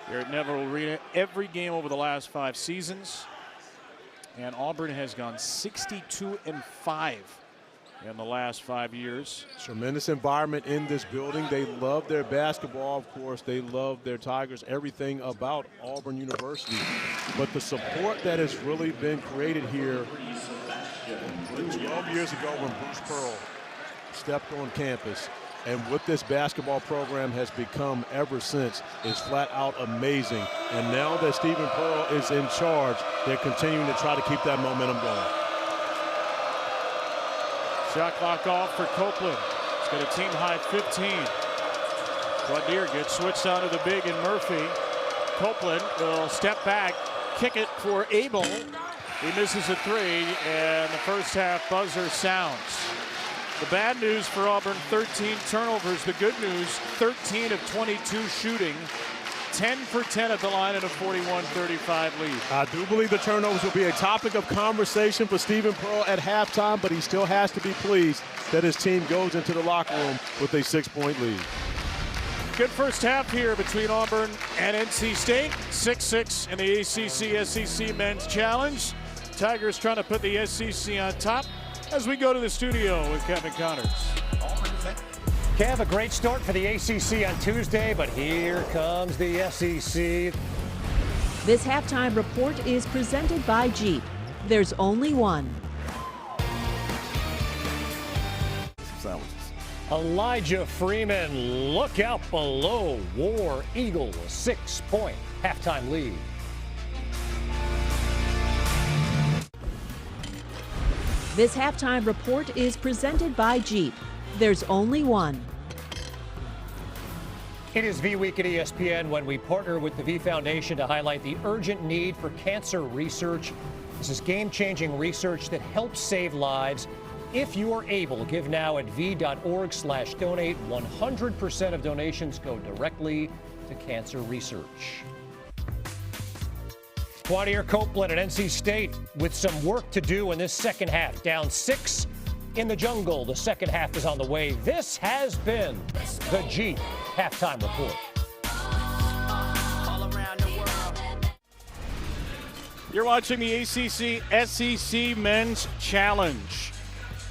here at Neville Arena. Every game over the last 5 seasons. And Auburn has gone 62-5 in the last 5 years. Tremendous environment in this building. They love their basketball, of course. They love their Tigers, everything about Auburn University. But the support that has really been created here 12 years ago when Bruce Pearl stepped on campus, and what this basketball program has become ever since is flat out amazing. And now that Stephen Pearl is in charge, they're continuing to try to keep that momentum going. Shot clock off for Copeland. He's got a team high 15. Quadir gets switched onto the big and Murphy. Copeland will step back, kick it for Abel. He misses a 3, and the first half buzzer sounds. The bad news for Auburn, 13 turnovers. The good news, 13 of 22 shooting. 10 for 10 at the line and a 41-35 lead. I do believe the turnovers will be a topic of conversation for Stephen Pearl at halftime, but he still has to be pleased that his team goes into the locker room with a 6-point lead. Good first half here between Auburn and NC State. 6-6 in the ACC-SEC Men's Challenge. Tigers trying to put the SEC on top as we go to the studio with Kevin Connors. Kev, a great start for the ACC on Tuesday, but here comes the SEC. This halftime report is presented by Jeep. There's only one. Sandwiches. Elijah Freeman, look out below. War Eagle, a 6-point halftime lead. This halftime report is presented by Jeep. There's only one. It is V Week at ESPN when we partner with the V Foundation to highlight the urgent need for cancer research. This is game-changing research that helps save lives. If you are able, give now at v.org/donate. 100% of donations go directly to cancer research. Quadir Copeland at NC State with some work to do in this second half. Down 6 in the jungle. The second half is on the way. This has been the Jeep Halftime Report. You're watching the ACC-SEC Men's Challenge.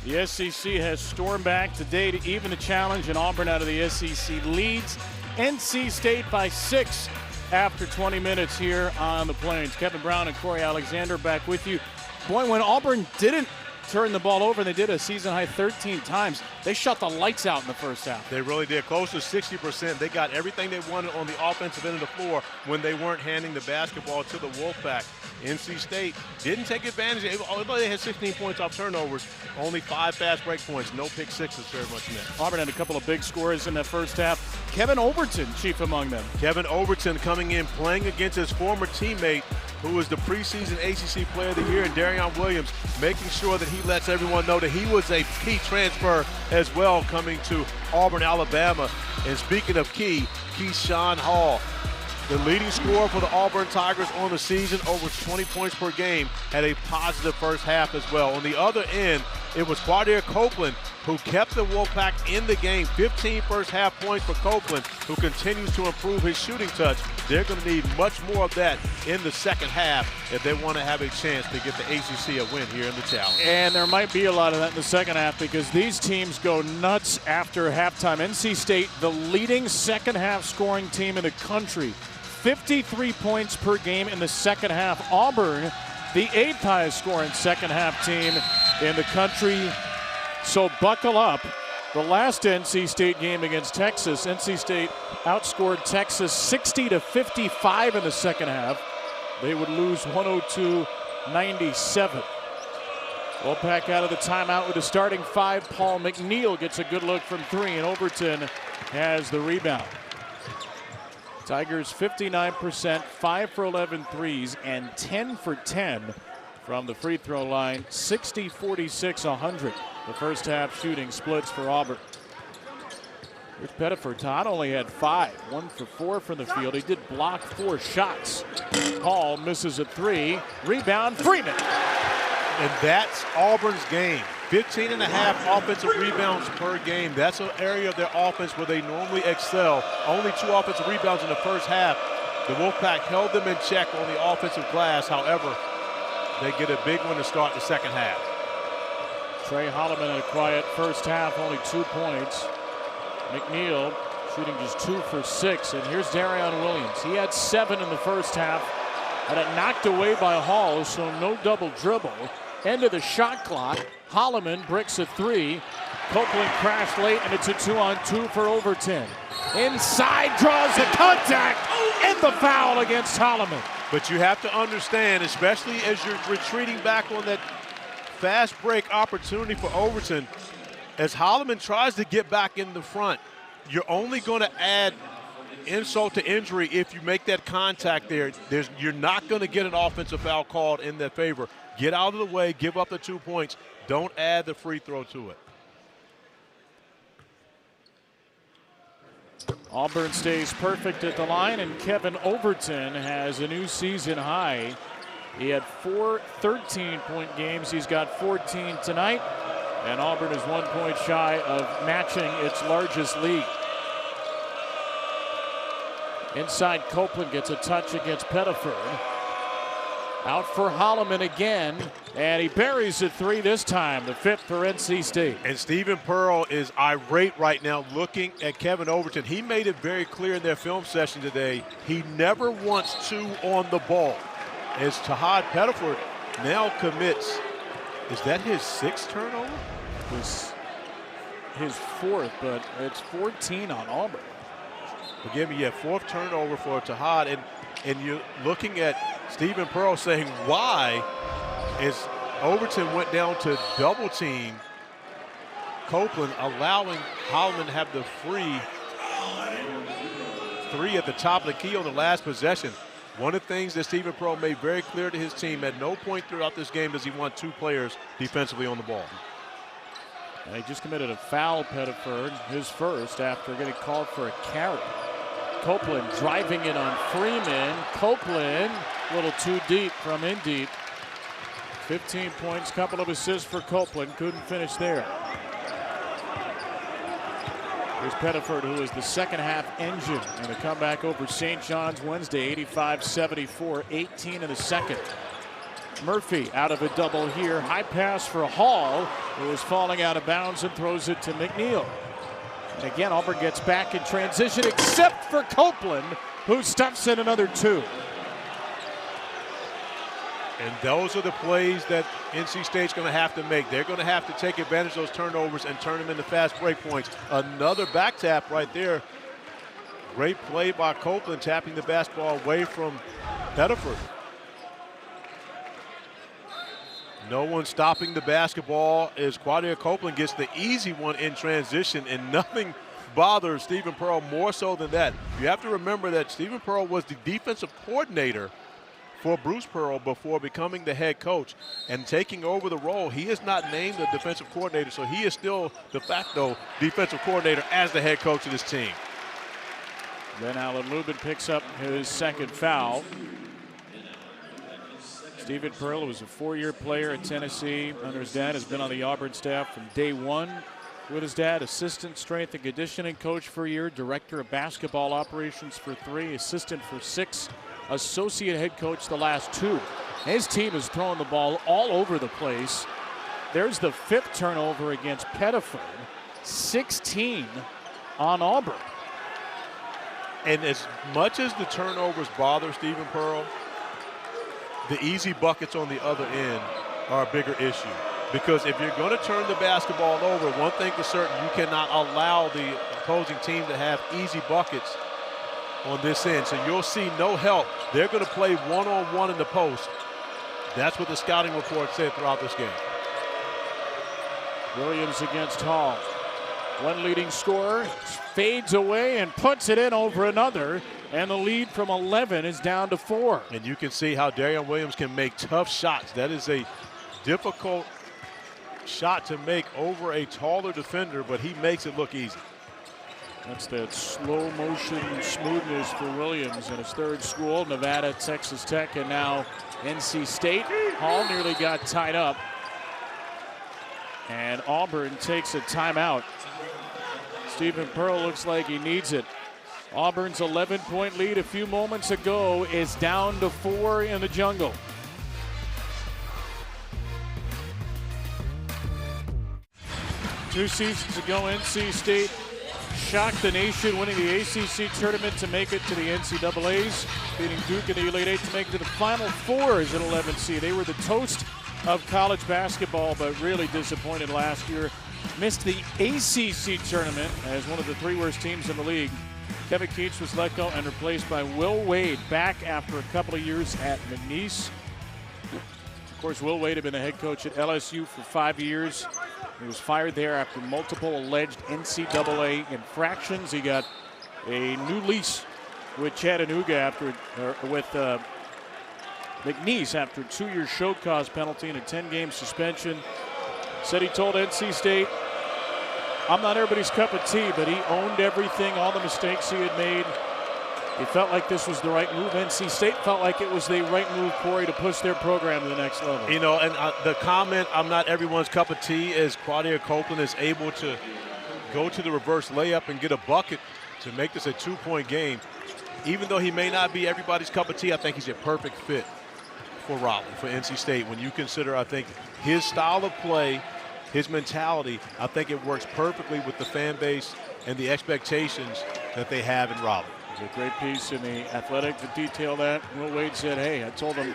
The SEC has stormed back today to even the challenge, and Auburn out of the SEC leads NC State by 6 after 20 minutes here on the Plains. Kevin Brown and Corey Alexander back with you. Boy, when Auburn didn't turn the ball over, and they did a season-high 13 times. They shut the lights out in the first half. They really did. Close to 60%. They got everything they wanted on the offensive end of the floor when they weren't handing the basketball to the Wolfpack. NC State didn't take advantage. Although they had 16 points off turnovers, only 5 fast break points, no pick sixes very much in that. Auburn had a couple of big scores in that first half. Kevin Overton, chief among them. Kevin Overton coming in, playing against his former teammate, who was the preseason ACC Player of the Year, and Darion Williams, making sure that he lets everyone know that he was a key transfer as well, coming to Auburn, Alabama. And speaking of key, Keyshawn Hall, the leading scorer for the Auburn Tigers on the season, over 20 points per game, had a positive first half as well. On the other end, it was Quadir Copeland who kept the Wolfpack in the game. 15 first half points for Copeland, who continues to improve his shooting touch. They're going to need much more of that in the second half if they want to have a chance to get the ACC a win here in the Challenge. And there might be a lot of that in the second half because these teams go nuts after halftime. NC State, the leading second half scoring team in the country. 53 points per game in the second half. Auburn, the 8th highest scoring second half team in the country. So buckle up. The last NC State game against Texas, NC State outscored Texas 60-55 in the second half. They would lose 102-97. Wolfpack out of the timeout with a starting 5. Paul McNeil gets a good look from 3, and Overton has the rebound. Tigers 59%, 5 for 11 threes, and 10 for 10 from the free throw line. 60-46-100. The first half shooting splits for Auburn. Here's Pettiford. Todd only had 5, 1 for 4 from the field. He did block 4 shots. Hall misses a 3. Rebound, Freeman. And that's Auburn's game. 15.5 offensive rebounds per game. That's an area of their offense where they normally excel. Only 2 offensive rebounds in the first half. The Wolfpack held them in check on the offensive glass. However, they get a big one to start the second half. Trey Holloman in a quiet first half, only 2 points. McNeil shooting just 2 for 6. And here's Darion Williams. He had 7 in the first half. Had it knocked away by Hall, so no double dribble. End of the shot clock. Holloman bricks a 3. Copeland crashed late, and it's a 2-on-2 for Overton. Inside, draws the contact, and the foul against Holloman. But you have to understand, especially as you're retreating back on that fast break opportunity for Overton, as Holloman tries to get back in the front, you're only going to add insult to injury if you make that contact there. You're not going to get an offensive foul called in their favor. Get out of the way, give up the 2 points. Don't add the free throw to it. Auburn stays perfect at the line, and Kevin Overton has a new season high. He had 4 13-point games. He's got 14 tonight, and Auburn is 1 point shy of matching its largest lead. Inside, Copeland gets a touch against Pettiford. Out for Holloman again, and he buries a 3 this time, the 5th for NC State. And Stephen Pearl is irate right now looking at Kevin Overton. He made it very clear in their film session today, he never wants 2 on the ball. As Tahad Pettiford now commits, is that his 6th turnover? His 4th, but it's 14 on Auburn. Forgive me, 4th turnover for Tahad, and you're looking at Stephen Pearl saying why, as Overton went down to double team Copeland, allowing Holloman to have the free 3 at the top of the key on the last possession. One of the things that Stephen Pearl made very clear to his team, at no point throughout this game does he want 2 players defensively on the ball. And he just committed a foul, Pettiford, his first, after getting called for a carry. Copeland driving in on Freeman. Copeland, a little too deep from in deep. 15 points, couple of assists for Copeland. Couldn't finish there. Here's Pettiford, who is the second half engine in the comeback over St. John's Wednesday, 85-74, 18 in the second. Murphy out of a double here. High pass for Hall, who is falling out of bounds and throws it to McNeil. And again, Auburn gets back in transition, except for Copeland, who stuffs in another 2. And those are the plays that NC State's going to have to make. They're going to have to take advantage of those turnovers and turn them into fast break points. Another back tap right there. Great play by Copeland, tapping the basketball away from Pettiford. No one stopping the basketball as Quadir Copeland gets the easy one in transition, and nothing bothers Stephen Pearl more so than that. You have to remember that Stephen Pearl was the defensive coordinator for Bruce Pearl before becoming the head coach and taking over the role. He is not named the defensive coordinator, so he is still de facto defensive coordinator as the head coach of this team. Then Alan Lubin picks up his second foul. Stephen Pearl was a 4-year player at Tennessee under his dad, has been on the Auburn staff from day one with his dad, assistant strength and conditioning coach for a year, director of basketball operations for 3, assistant for 6, associate head coach the last 2. His team is throwing the ball all over the place. There's the 5th turnover against Pettiford, 16 on Auburn. And as much as the turnovers bother Stephen Pearl, the easy buckets on the other end are a bigger issue. Because if you're going to turn the basketball over, one thing for certain, you cannot allow the opposing team to have easy buckets on this end. So you'll see no help. They're going to play one-on-one in the post. That's what the scouting report said throughout this game. Williams against Hall. One leading scorer fades away and puts it in over another. And the lead from 11 is down to 4. And you can see how Darian Williams can make tough shots. That is a difficult shot to make over a taller defender, but he makes it look easy. That's that slow motion smoothness for Williams in his 3rd school, Nevada, Texas Tech, and now NC State. Hall nearly got tied up. And Auburn takes a timeout. Stephen Pearl looks like he needs it. Auburn's 11-point lead a few moments ago is down to 4 in the jungle. Two seasons ago, NC State shocked the nation, winning the ACC tournament to make it to the NCAAs, beating Duke in the Elite Eight to make it to the Final Four as an 11th seed. They were the toast of college basketball, but really disappointed last year. Missed the ACC tournament as one of the 3 worst teams in the league. Kevin Keats was let go and replaced by Will Wade, back after a couple of years at McNeese. Of course, Will Wade had been the head coach at LSU for 5 years. He was fired there after multiple alleged NCAA infractions. He got a new lease with Chattanooga with McNeese after a 2-year show cause penalty and a 10-game suspension. Said he told NC State, "I'm not everybody's cup of tea," but he owned everything, all the mistakes he had made. He felt like this was the right move. NC State felt like it was the right move, Corey, to push their program to the next level. You know, and the comment, "I'm not everyone's cup of tea," is Quadir Copeland is able to go to the reverse layup and get a bucket to make this a 2-point game. Even though he may not be everybody's cup of tea, I think he's a perfect fit for Raleigh, for NC State. When you consider, I think, his style of play, his mentality, I think it works perfectly with the fan base and the expectations that they have in Raleigh. There's a great piece in the Athletic to detail that. Will Wade said, "Hey, I told them,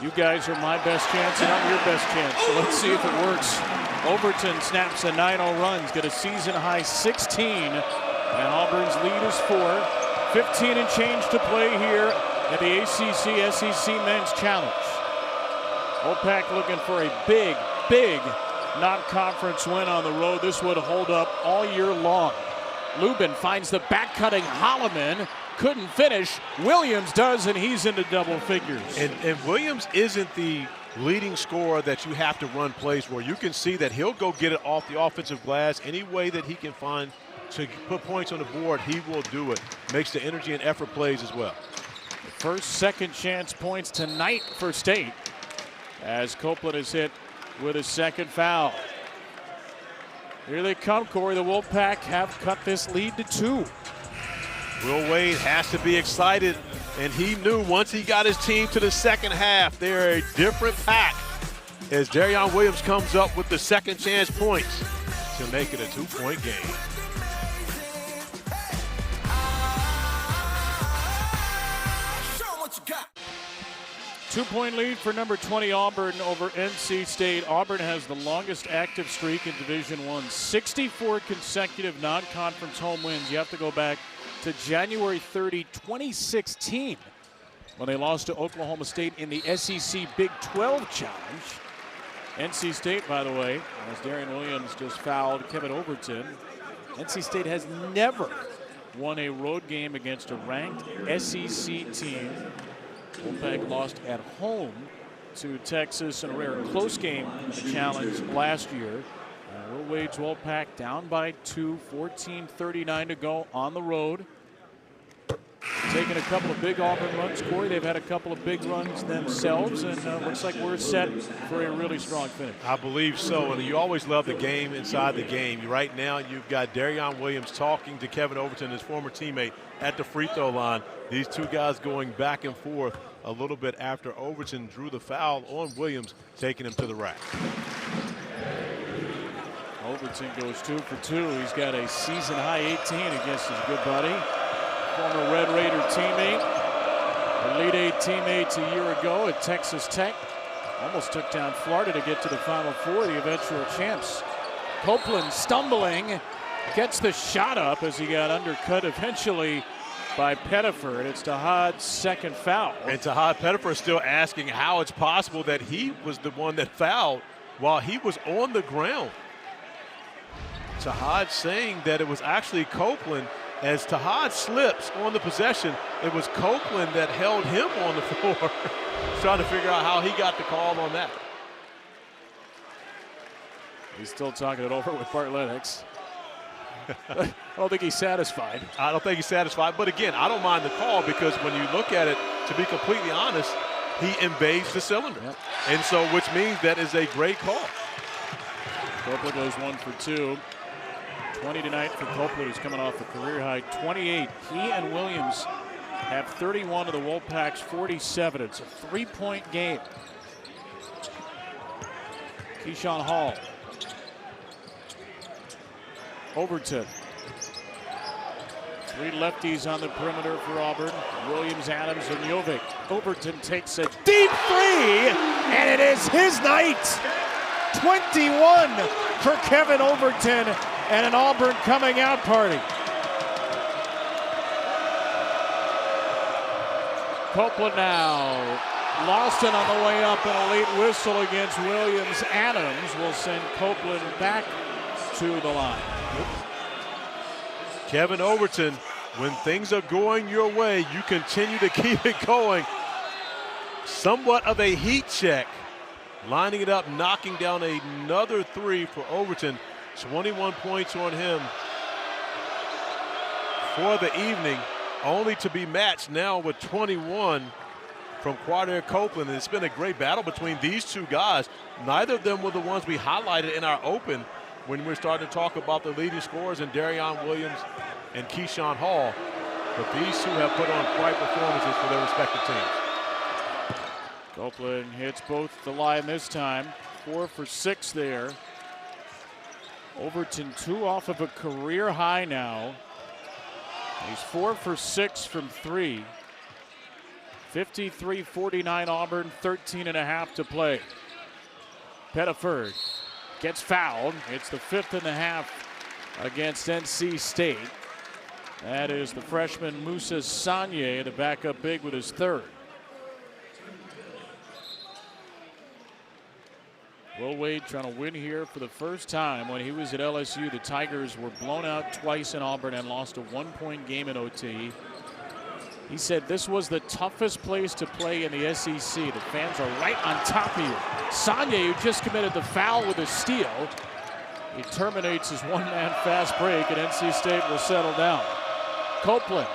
you guys are my best chance and I'm your best chance. So let's see if it works." Overton snaps a 9-0 run. He's got a season-high 16. And Auburn's lead is 4. 15 and change to play here at the ACC-SEC Men's Challenge. Wolfpack looking for a big, big non-conference win on the road. This would hold up all year long. Lubin finds the back-cutting Holloman. Couldn't finish. Williams does, and he's into double figures. And Williams isn't the leading scorer that you have to run plays where you can see that he'll go get it off the offensive glass any way that he can find to put points on the board. He will do it. Makes the energy and effort plays as well. First second chance points tonight for State as Copeland is hit with his second foul. Here they come, Corey. The Wolfpack have cut this lead to 2. Will Wade has to be excited, and he knew once he got his team to the second half, they're a different pack as Darian Williams comes up with the second chance points to make it a 2-point game. 2-point lead for number 20 Auburn over NC State. Auburn has the longest active streak in Division I, 64 consecutive non-conference home wins. You have to go back to January 30, 2016, when they lost to Oklahoma State in the SEC Big 12 Challenge. NC State, by the way, as Darian Williams just fouled Kevin Overton, NC State has never won a road game against a ranked SEC team. Wolfpack lost at home to Texas in a rare close game in the challenge last year. Will Wade's Wolfpack down by 2, 14:39 to go on the road. Taking a couple of big Auburn runs, Corey. They've had a couple of big runs themselves, and looks like we're set for a really strong finish. I believe so, and you always love the game inside the game. Right now, you've got Darian Williams talking to Kevin Overton, his former teammate, at the free throw line. These two guys going back and forth a little bit after Overton drew the foul on Williams, taking him to the rack. Overton goes 2 for 2. He's got a season-high 18 against his good buddy, former Red Raider teammate, Elite Eight teammates a year ago at Texas Tech. Almost took down Florida to get to the Final Four, the eventual champs. Copeland stumbling, gets the shot up as he got undercut eventually by Pettiford. It's Tahad's second foul. And Tahad Pettiford is still asking how it's possible that he was the one that fouled while he was on the ground. Tahad saying that it was actually Copeland. As Tahad slips on the possession, it was Copeland that held him on the floor. Trying to figure out how he got the call on that. He's still talking it over with Bart Lennox. I don't think he's satisfied. I don't think he's satisfied. But again, I don't mind the call because when you look at it, to be completely honest, he invades the cylinder. Yep. And so, which means that is a great call. Copeland goes 1 for 2. 20 tonight for Copeland, who's coming off a career high 28. He and Williams have 31 of the Wolfpack's 47. It's a 3-point game. Keyshawn Hall. Overton. 3 lefties on the perimeter for Auburn. Williams, Adams, and Jovic. Overton takes a deep 3, and it is his night. 21 for Kevin Overton, and an Auburn coming out party. Copeland now. Lawson on the way up, and a late whistle against Williams. Adams will send Copeland back to the line. Kevin Overton, when things are going your way, you continue to keep it going. Somewhat of a heat check. Lining it up, knocking down another 3 for Overton. 21 points on him for the evening, only to be matched now with 21 from Quadair Copeland. And it's been a great battle between these two guys. Neither of them were the ones we highlighted in our open when we're starting to talk about the leading scorers in Darian Williams and Keyshawn Hall. But these two have put on quite performances for their respective teams. Copeland hits both the line this time. 4 for 6 there. Overton 2 off of a career high now. He's 4 for 6 from 3. 53-49 Auburn, 13.5 to play. Pettiford gets fouled. It's the 5th in the half against NC State. That is the freshman Moussa Sanye, the backup big, with his 3rd. Will Wade trying to win here for the first time. When he was at LSU, the Tigers were blown out twice in Auburn and lost a 1-point game in OT. He said this was the toughest place to play in the SEC. The fans are right on top of you. Sanye, who just committed the foul with a steal, he terminates his one-man fast break, and NC State will settle down. Copeland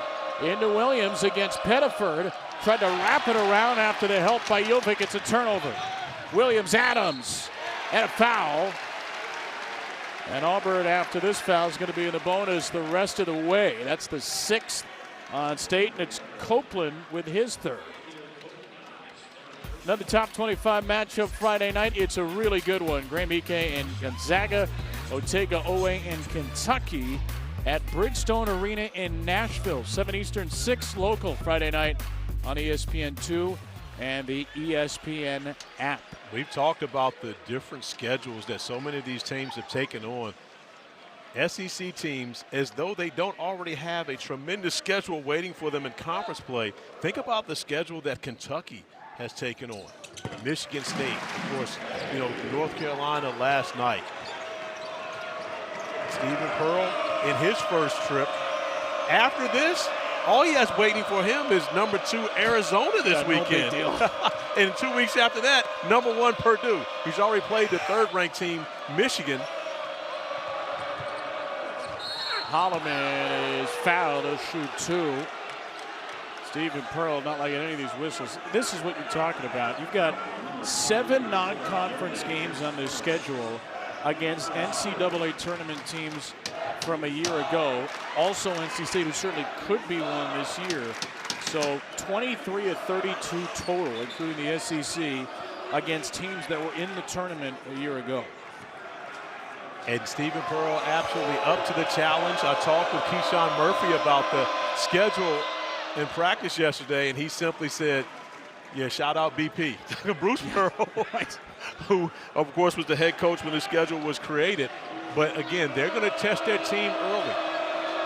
into Williams against Pettiford. Tried to wrap it around after the help by Jovic. It's a turnover. Williams, Adams, and a foul. And Auburn, after this foul, is going to be in the bonus the rest of the way. That's the 6th on State, and it's Copeland with his 3rd. Another top 25 matchup Friday night. It's a really good one. Graham Ike and Gonzaga, Otega Owe in Kentucky at Bridgestone Arena in Nashville. 7 Eastern, 6 local Friday night on ESPN2. and the ESPN app. We've talked about the different schedules that so many of these teams have taken on. SEC teams, as though they don't already have a tremendous schedule waiting for them in conference play. Think about the schedule that Kentucky has taken on. Michigan State, of course, North Carolina last night. Stephen Pearl in his first trip. After this, all he has waiting for him is number 2 Arizona this weekend. No big deal. And 2 weeks after that, number 1 Purdue. He's already played the 3rd-ranked team, Michigan. Holloman is fouled. He'll shoot 2. Stephen Pearl not liking any of these whistles. This is what you're talking about. You've got 7 non-conference games on this schedule against NCAA tournament teams from a year ago. Also NC State, who certainly could be one this year. So 23 of 32 total, including the SEC, against teams that were in the tournament a year ago. And Stephen Pearl absolutely up to the challenge. I talked with Keyshawn Murphy about the schedule in practice yesterday, and he simply said, yeah, shout out BP. Bruce Pearl, who, of course, was the head coach when the schedule was created. But, again, they're going to test their team early.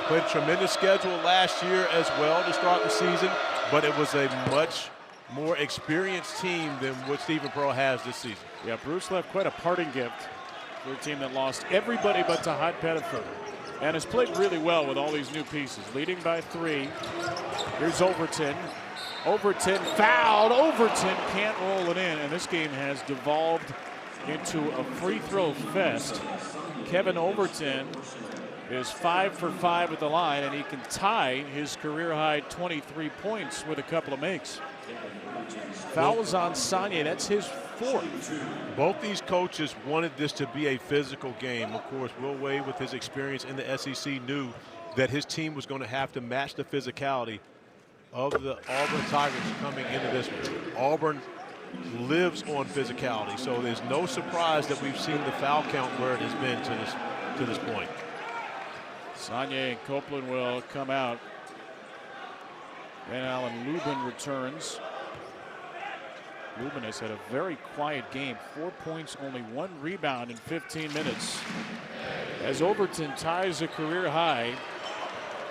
Played a tremendous schedule last year as well to start the season, but it was a much more experienced team than what Stephen Pearl has this season. Yeah, Bruce left quite a parting gift for a team that lost everybody but Tahad Pettiford, and has played really well with all these new pieces. Leading by 3. Here's Overton. Overton fouled. Overton can't roll it in, and this game has devolved into a free throw fest. Kevin Overton is 5 for 5 at the line, and he can tie his career-high 23 points with a couple of makes. Fouls on Sagne. That's his 4th. Both these coaches wanted this to be a physical game. Of course, Will Wade, with his experience in the SEC, knew that his team was going to have to match the physicality of the Auburn Tigers coming into this one. Auburn lives on physicality, so there's no surprise that we've seen the foul count where it has been to this point. Sagne and Copeland will come out. And Alan Lubin returns. Lubin has had a very quiet game. 4 points, only 1 rebound in 15 minutes. As Overton ties a career high.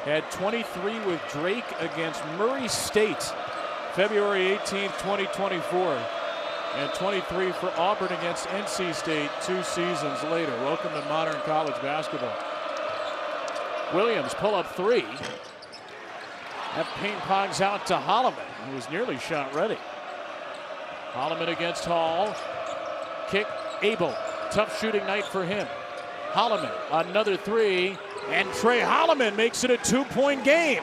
Had 23 with Drake against Murray State, February 18th, 2024. And 23 for Auburn against NC State 2 seasons later. Welcome to modern college basketball. Williams pull up 3. That ping pongs out to Holloman, who was nearly shot ready. Holloman against Hall. Kick, Abel. Tough shooting night for him. Holloman, another 3, and Trey Holloman makes it a 2-point game.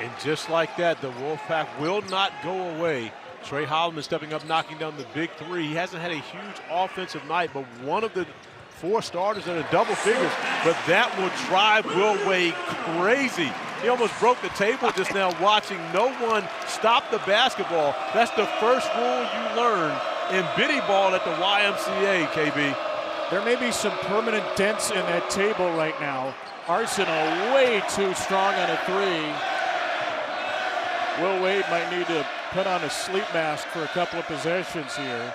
And just like that, the Wolfpack will not go away. Trey Holloman stepping up, knocking down the big 3. He hasn't had a huge offensive night, but one of the 4 starters in a double figures. But that will drive Will Wade crazy. He almost broke the table just now watching no one stop the basketball. That's the first rule you learn in biddy ball at the YMCA, KB. There may be some permanent dents in that table right now. Arsenal way too strong on a 3. Will Wade might need to put on a sleep mask for a couple of possessions here.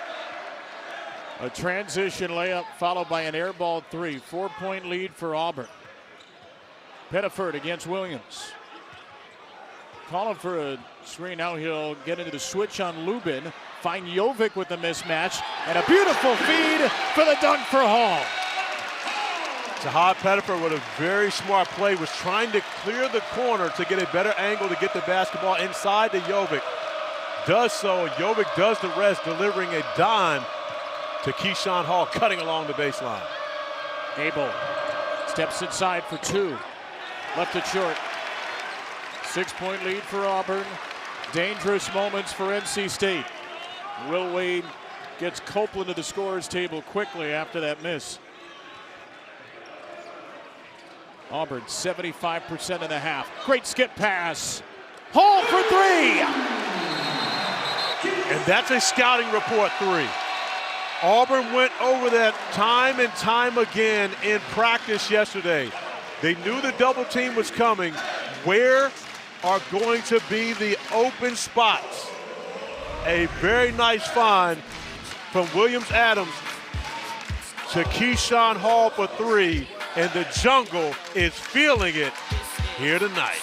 A transition layup followed by an air ball 3. 4-point lead for Auburn. Pettiford against Williams. Calling for a screen. Now he'll get into the switch on Lubin. Find Jovic with the mismatch. And a beautiful feed for the dunk for Hall. Tahad Pettiford with a very smart play was trying to clear the corner to get a better angle to get the basketball inside to Jovic. Does so. Jovic does the rest, delivering a dime to Keyshawn Hall, cutting along the baseline. Abel steps inside for 2. Left it short. 6-point lead for Auburn. Dangerous moments for NC State. Will Wade gets Copeland to the scorer's table quickly after that miss. Auburn 75% in the half. Great skip pass. Hall for 3. And that's a scouting report 3. Auburn went over that time and time again in practice yesterday. They knew the double team was coming. Where are going to be the open spots? A very nice find from Williams-Adams to Keyshawn Hall for 3, and the jungle is feeling it here tonight.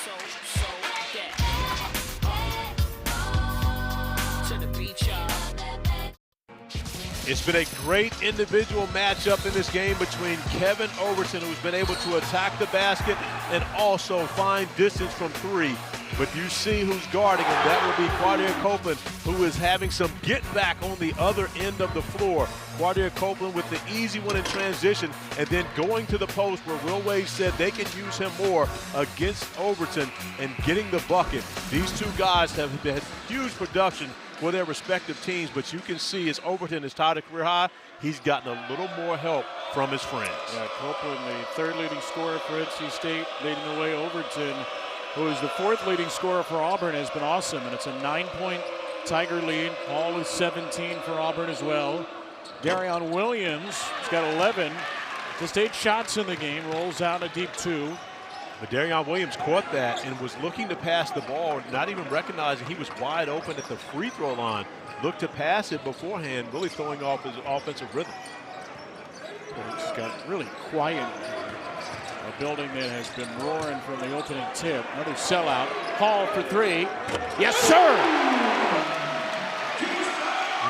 It's been a great individual matchup in this game between Kevin Overton, who's been able to attack the basket and also find distance from 3. But you see who's guarding him. That would be Quadir Copeland, who is having some get back on the other end of the floor. Quadir Copeland with the easy one in transition, and then going to the post where Will Wade said they can use him more against Overton and getting the bucket. These two guys have had huge production for their respective teams, but you can see as Overton is tied a career high, he's gotten a little more help from his friends. Yeah, Copeland, the 3rd leading scorer for NC State, leading the way. Overton, who is the 4th leading scorer for Auburn, has been awesome, and it's a 9-point Tiger lead. Hall is 17 for Auburn as well. Darion Williams has got 11, just 8 shots in the game, rolls out a deep 2. But Darion Williams caught that and was looking to pass the ball, not even recognizing he was wide open at the free throw line. Looked to pass it beforehand, really throwing off his offensive rhythm. It's got really quiet. A building that has been roaring from the opening tip. Another sellout. Hall for 3. Yes, sir!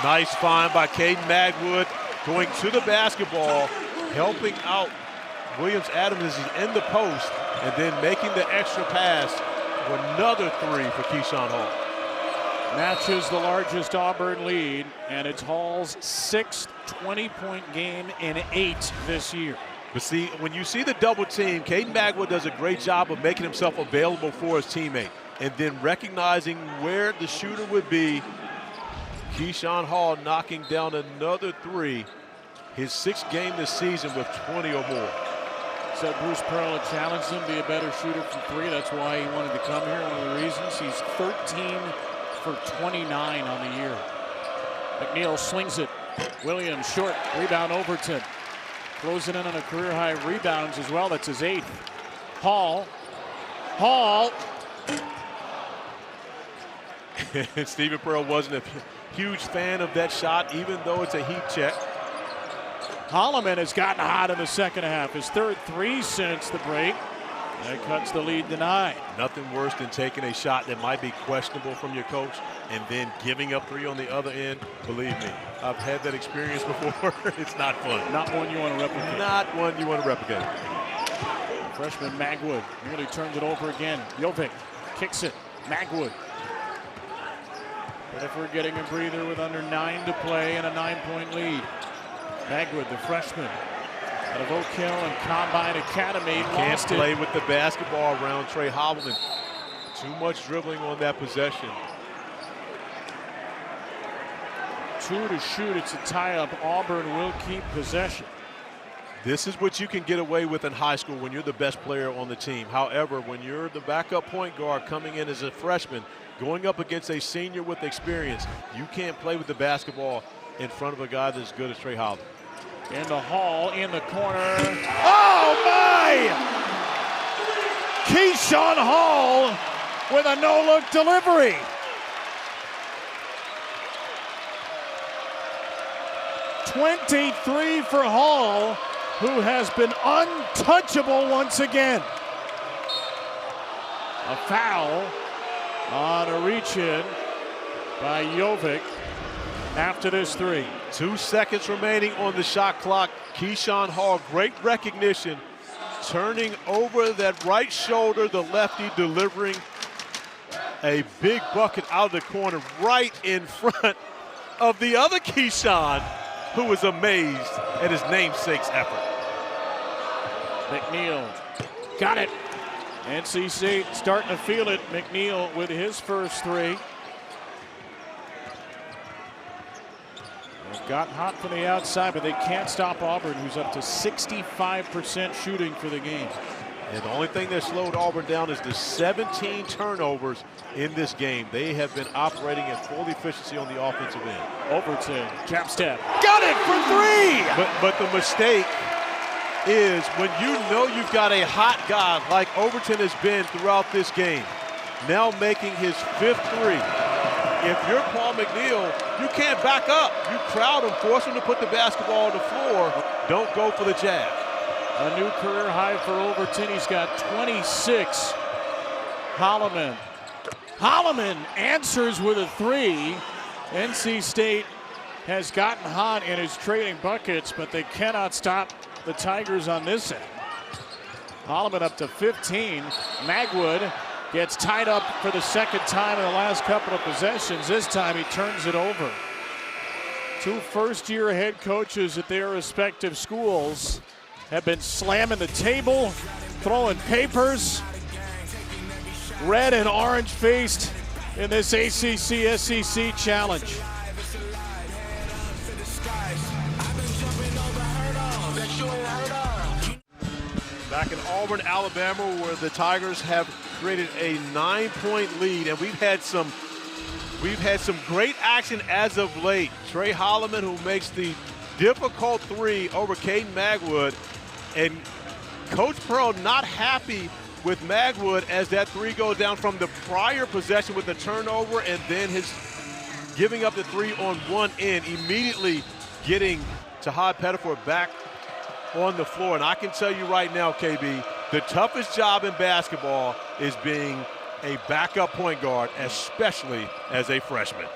Nice find by Caden Magwood, going to the basketball, helping out Williams-Adams as he's in the post, and then making the extra pass for another 3 for Keyshawn Hall. Matches the largest Auburn lead, and it's Hall's 6th 20-point game in 8 this year. But see, when you see the double team, Caden Magwood does a great job of making himself available for his teammate, and then recognizing where the shooter would be. Keyshawn Hall knocking down another 3, his 6th game this season with 20 or more. So Bruce Pearl had challenged him to be a better shooter from 3. That's why he wanted to come here. One of the reasons. He's 13 for 29 on the year. McNeil swings it. Williams short. Rebound Overton. Closing in on a career high rebounds as well. That's his 8th. Hall. And Stephen Pearl wasn't a huge fan of that shot, even though it's a heat check. Holloman has gotten hot in the second half. His 3rd 3 since the break. That cuts the lead to 9. Nothing worse than taking a shot that might be questionable from your coach and then giving up 3 on the other end. Believe me, I've had that experience before. It's not fun. Not one you want to replicate. Not one you want to replicate. Freshman Magwood nearly turns it over again. Jovic kicks it. Magwood. Pettiford getting a breather with under 9 to play and a 9-point lead. Magwood, the freshman, out of Oak Hill and Combine Academy. Can't play with the basketball around Trey Holloman. Too much dribbling on that possession. 2 to shoot. It's a tie-up. Auburn will keep possession. This is what you can get away with in high school when you're the best player on the team. However, when you're the backup point guard coming in as a freshman, going up against a senior with experience, you can't play with the basketball in front of a guy that's good as Trey Holloman. Into Hall in the corner. Oh my! Keyshawn Hall with a no-look delivery. .23 for Hall, who has been untouchable once again. A foul on a reach-in by Jovic after this 3. 2 seconds remaining on the shot clock. Keyshawn Hall, great recognition, turning over that right shoulder, the lefty delivering a big bucket out of the corner right in front of the other Keyshawn, who was amazed at his namesake's effort. McNeil got it. NC State starting to feel it. McNeil with his first 3. They've got hot from the outside, but they can't stop Auburn, who's up to 65% shooting for the game. And the only thing that slowed Auburn down is the 17 turnovers in this game. They have been operating at full efficiency on the offensive end. Overton, jab step, got it for 3! But the mistake is when you know you've got a hot guy like Overton has been throughout this game, now making his 5th 3. if you're Paul McNeil, you can't back up. You crowd him, force him to put the basketball on the floor. Don't go for the jab. A new career high for Overton. He's got 26. Holloman answers with a three. NC State has gotten hot and is trading buckets, but they cannot stop the Tigers on this end. Holloman up to 15. Magwood gets tied up for the second time in the last couple of possessions. This time he turns it over. Two first-year head coaches at their respective schools have been slamming the table, throwing papers, red and orange-faced in this ACC-SEC challenge. Back in Auburn, Alabama, where the Tigers have created a 9-point lead, and we've had some great action as of late. Trey Holloman, who makes the difficult three over Caden Magwood, and Coach Pearl not happy with Magwood as that three goes down from the prior possession with the turnover, and then his giving up the three on one end, immediately getting Tahad Pettiford back on the floor. And I can tell you right now, KB, the toughest job in basketball is being a backup point guard, especially as a freshman.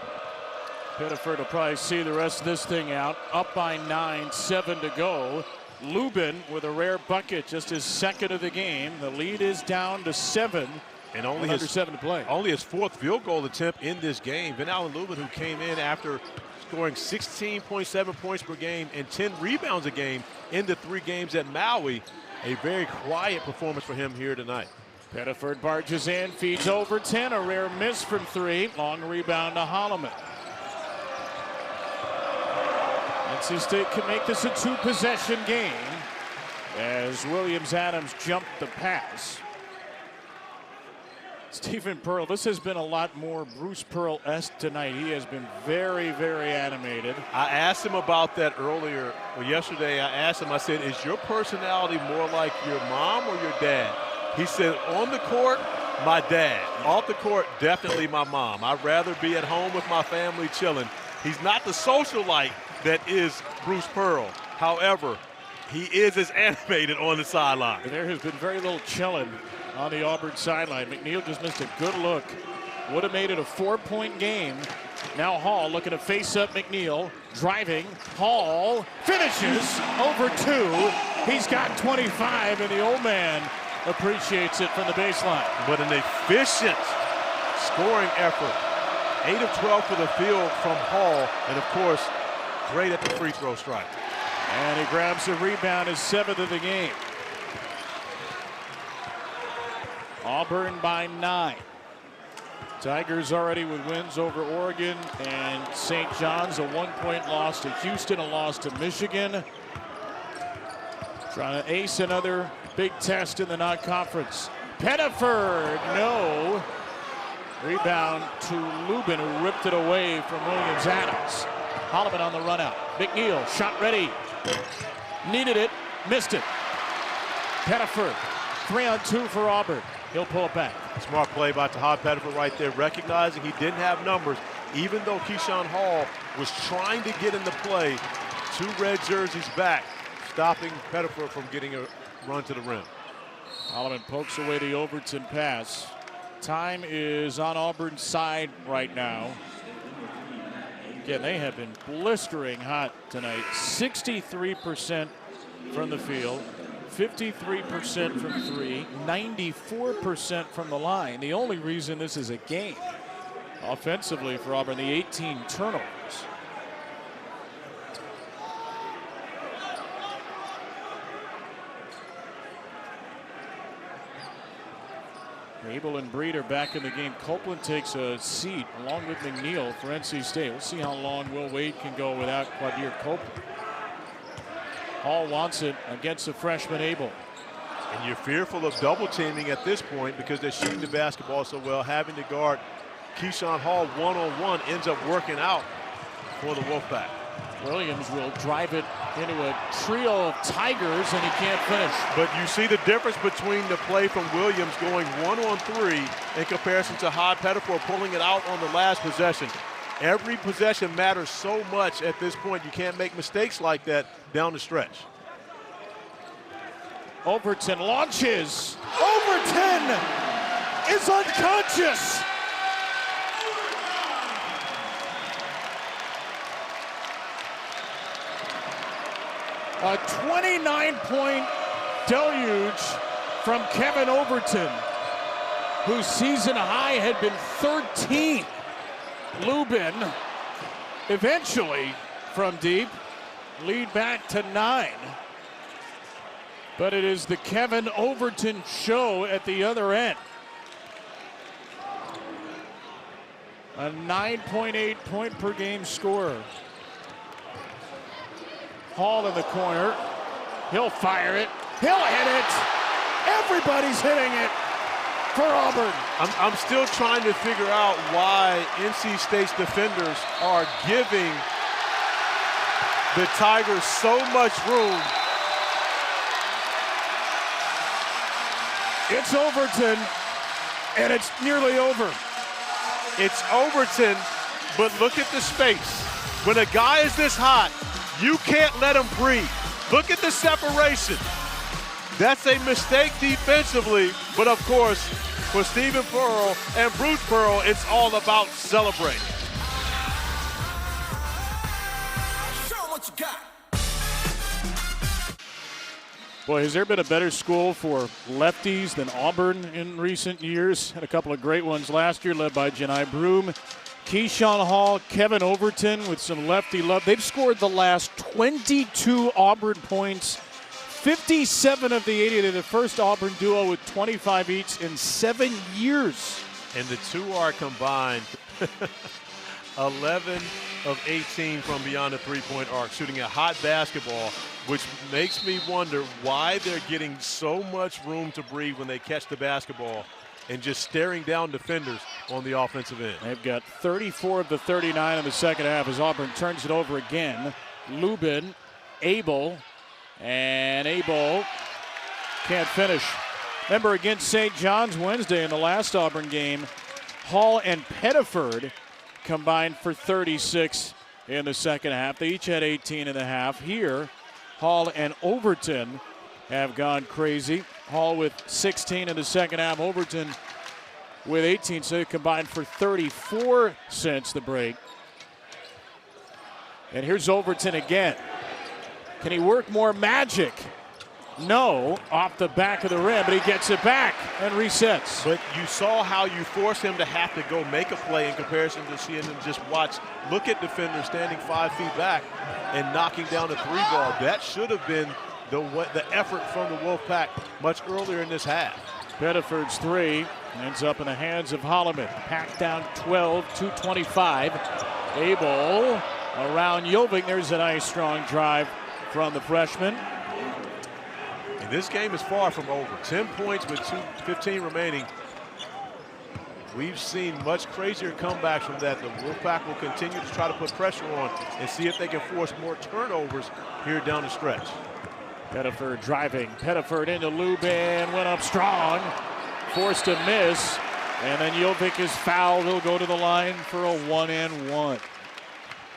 Pettiford will probably see the rest of this thing out. Up by 9, 7 to go. Lubin with a rare bucket, just his second of the game. The lead is down to 7. And only under 7 to play. Only his 4th field goal attempt in this game. Ben Allen Lubin, who came in after scoring 16.7 points per game and 10 rebounds a game in the 3 games at Maui. A very quiet performance for him here tonight. Pettiford barges in, feeds Overton, a rare miss from 3. Long rebound to Holloman. NC State can make this a 2-possession game as Williams-Adams jumped the pass. Stephen Pearl, this has been a lot more Bruce Pearl-esque tonight. He has been very, very animated. I asked him about that earlier. Well, yesterday I asked him, I said, is your personality more like your mom or your dad? He said, on the court, my dad. Off the court, definitely my mom. I'd rather be at home with my family chilling. He's not the socialite that is Bruce Pearl. However, he is as animated on the sideline. There has been very little chilling on the Auburn sideline. McNeil just missed a good look. Would have made it a 4-point game. Now Hall looking to face up McNeil. Driving. Hall finishes over 2. He's got 25, and the old man appreciates it from the baseline. But an efficient scoring effort. 8 of 12 for the field from Hall, and of course, great at the free throw strike. And he grabs a rebound, his 7th of the game. Auburn by 9. Tigers already with wins over Oregon and St. John's, a 1-point loss to Houston, a loss to Michigan. Trying to ace another big test in the non-conference. Pettiford, no. Rebound to Lubin, who ripped it away from Williams-Adams. Holloman on the run out. McNeil, shot ready. Needed it, missed it. Pettiford, 3-on-2 for Auburn. He'll pull it back. Smart play by Tahad Pettiford right there, recognizing he didn't have numbers, even though Keyshawn Hall was trying to get into play. 2 red jerseys back, stopping Pettiford from getting a run to the rim. Holloman pokes away the Overton pass. Time is on Auburn's side right now. Again, they have been blistering hot tonight. 63% from the field, 53% from 3, 94% from the line. The only reason this is a game offensively for Auburn, the 18 turnovers. Abel and Breed are back in the game. Copeland takes a seat along with McNeil for NC State. We'll see how long Will Wade can go without Quadir Copeland. Hall wants it against the freshman Abel. And you're fearful of double teaming at this point because they're shooting the basketball so well. Having to guard Keyshawn Hall one-on-one ends up working out for the Wolfpack. Williams will drive it into a trio of Tigers, and he can't finish. But you see the difference between the play from Williams going 1-on-3 in comparison to Hod Pettiford pulling it out on the last possession. Every possession matters so much at this point. You can't make mistakes like that down the stretch. Overton launches. Overton is unconscious. A 29-point deluge from Kevin Overton, whose season high had been 13. Lubin eventually from deep, lead back to 9. But it is the Kevin Overton show at the other end. A 9.8 point per game scorer. Hall in the corner. He'll fire it. He'll hit it. Everybody's hitting it for Auburn. I'm still trying to figure out why NC State's defenders are giving the Tigers so much room. It's Overton, and it's nearly over. It's Overton, but look at the space. When a guy is this hot, you can't let him breathe. Look at the separation. That's a mistake defensively, but of course, for Stephen Pearl and Bruce Pearl, it's all about celebrating. Show what you got. Boy, has there been a better school for lefties than Auburn in recent years? Had a couple of great ones last year, led by Janai Broom. Keyshawn Hall, Kevin Overton with some lefty love. They've scored the last 22 Auburn points. 57 of the 80. They're the first Auburn duo with 25 each in 7 years. And the two are combined 11 of 18 from beyond the three-point arc, shooting a hot basketball, which makes me wonder why they're getting so much room to breathe when they catch the basketball and just staring down defenders on the offensive end. They've got 34 of the 39 in the second half as Auburn turns it over again. Lubin, Abel, and Abel can't finish. Remember, against St. John's Wednesday in the last Auburn game, Hall and Pettiford combined for 36 in the second half. They each had 18 and a half. Here, Hall and Overton have gone crazy. Hall with 16 in the second half. Overton with 18, so they combined for 34 since the break. And here's Overton again. Can he work more magic? No, off the back of the rim, but he gets it back and resets. But you saw how you force him to have to go make a play in comparison to seeing him just watch, look at defenders standing 5 feet back and knocking down a three ball. That should have been the effort from the Wolfpack much earlier in this half. Pettiford's three ends up in the hands of Holloman. Packed down 12, 2:25. Abel around Jovic. There's a nice strong drive from the freshman. And this game is far from over. 10 points with 2:15 remaining. We've seen much crazier comebacks from that. The Wolfpack will continue to try to put pressure on and see if they can force more turnovers here down the stretch. Pettiford driving. Pettiford into Lubin. Went up strong. Forced to miss. And then Jovic is fouled. He'll go to the line for a 1-and-1.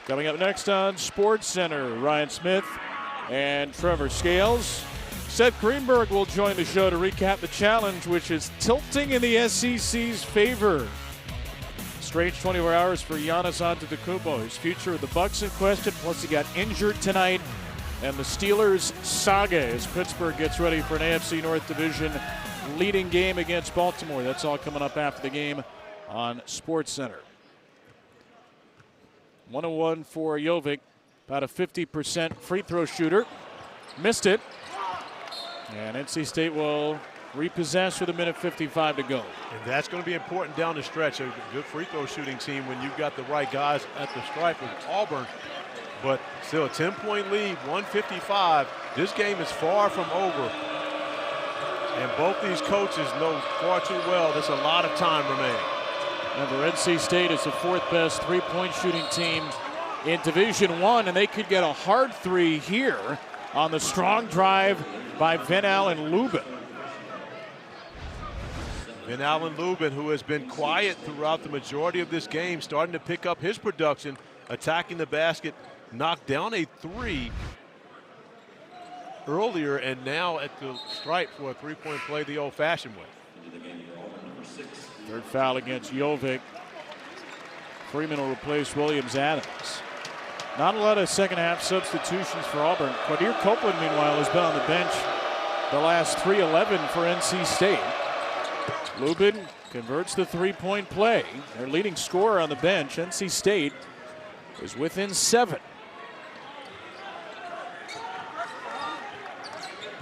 Coming up next on SportsCenter, Ryan Smith and Trevor Scales. Seth Greenberg will join the show to recap the challenge, which is tilting in the SEC's favor. Strange 24 hours for Giannis Antetokounmpo. His future with the Bucks in question, plus he got injured tonight. And the Steelers saga as Pittsburgh gets ready for an AFC North Division leading game against Baltimore. That's all coming up after the game on SportsCenter. 101 for Jovic, about a 50% free throw shooter. Missed it. And NC State will repossess with 1:55 to go. And that's going to be important down the stretch. A good free throw shooting team when you've got the right guys at the stripe with Auburn. But still a 10-point lead, 1:55. This game is far from over. And both these coaches know far too well there's a lot of time remaining. Remember, NC State is the fourth best three-point shooting team in Division I, and they could get a hard three here on the strong drive by Van Allen Lubin. Van Allen Lubin, who has been quiet throughout the majority of this game, starting to pick up his production, attacking the basket, knocked down a three earlier, and now at the stripe for a three-point play the old-fashioned way. Third foul against Jovic. Freeman will replace Williams-Adams. Not a lot of second-half substitutions for Auburn. Quadir Copeland, meanwhile, has been on the bench the last 3-11 for NC State. Lubin converts the three-point play. Their leading scorer on the bench, NC State, is within 7.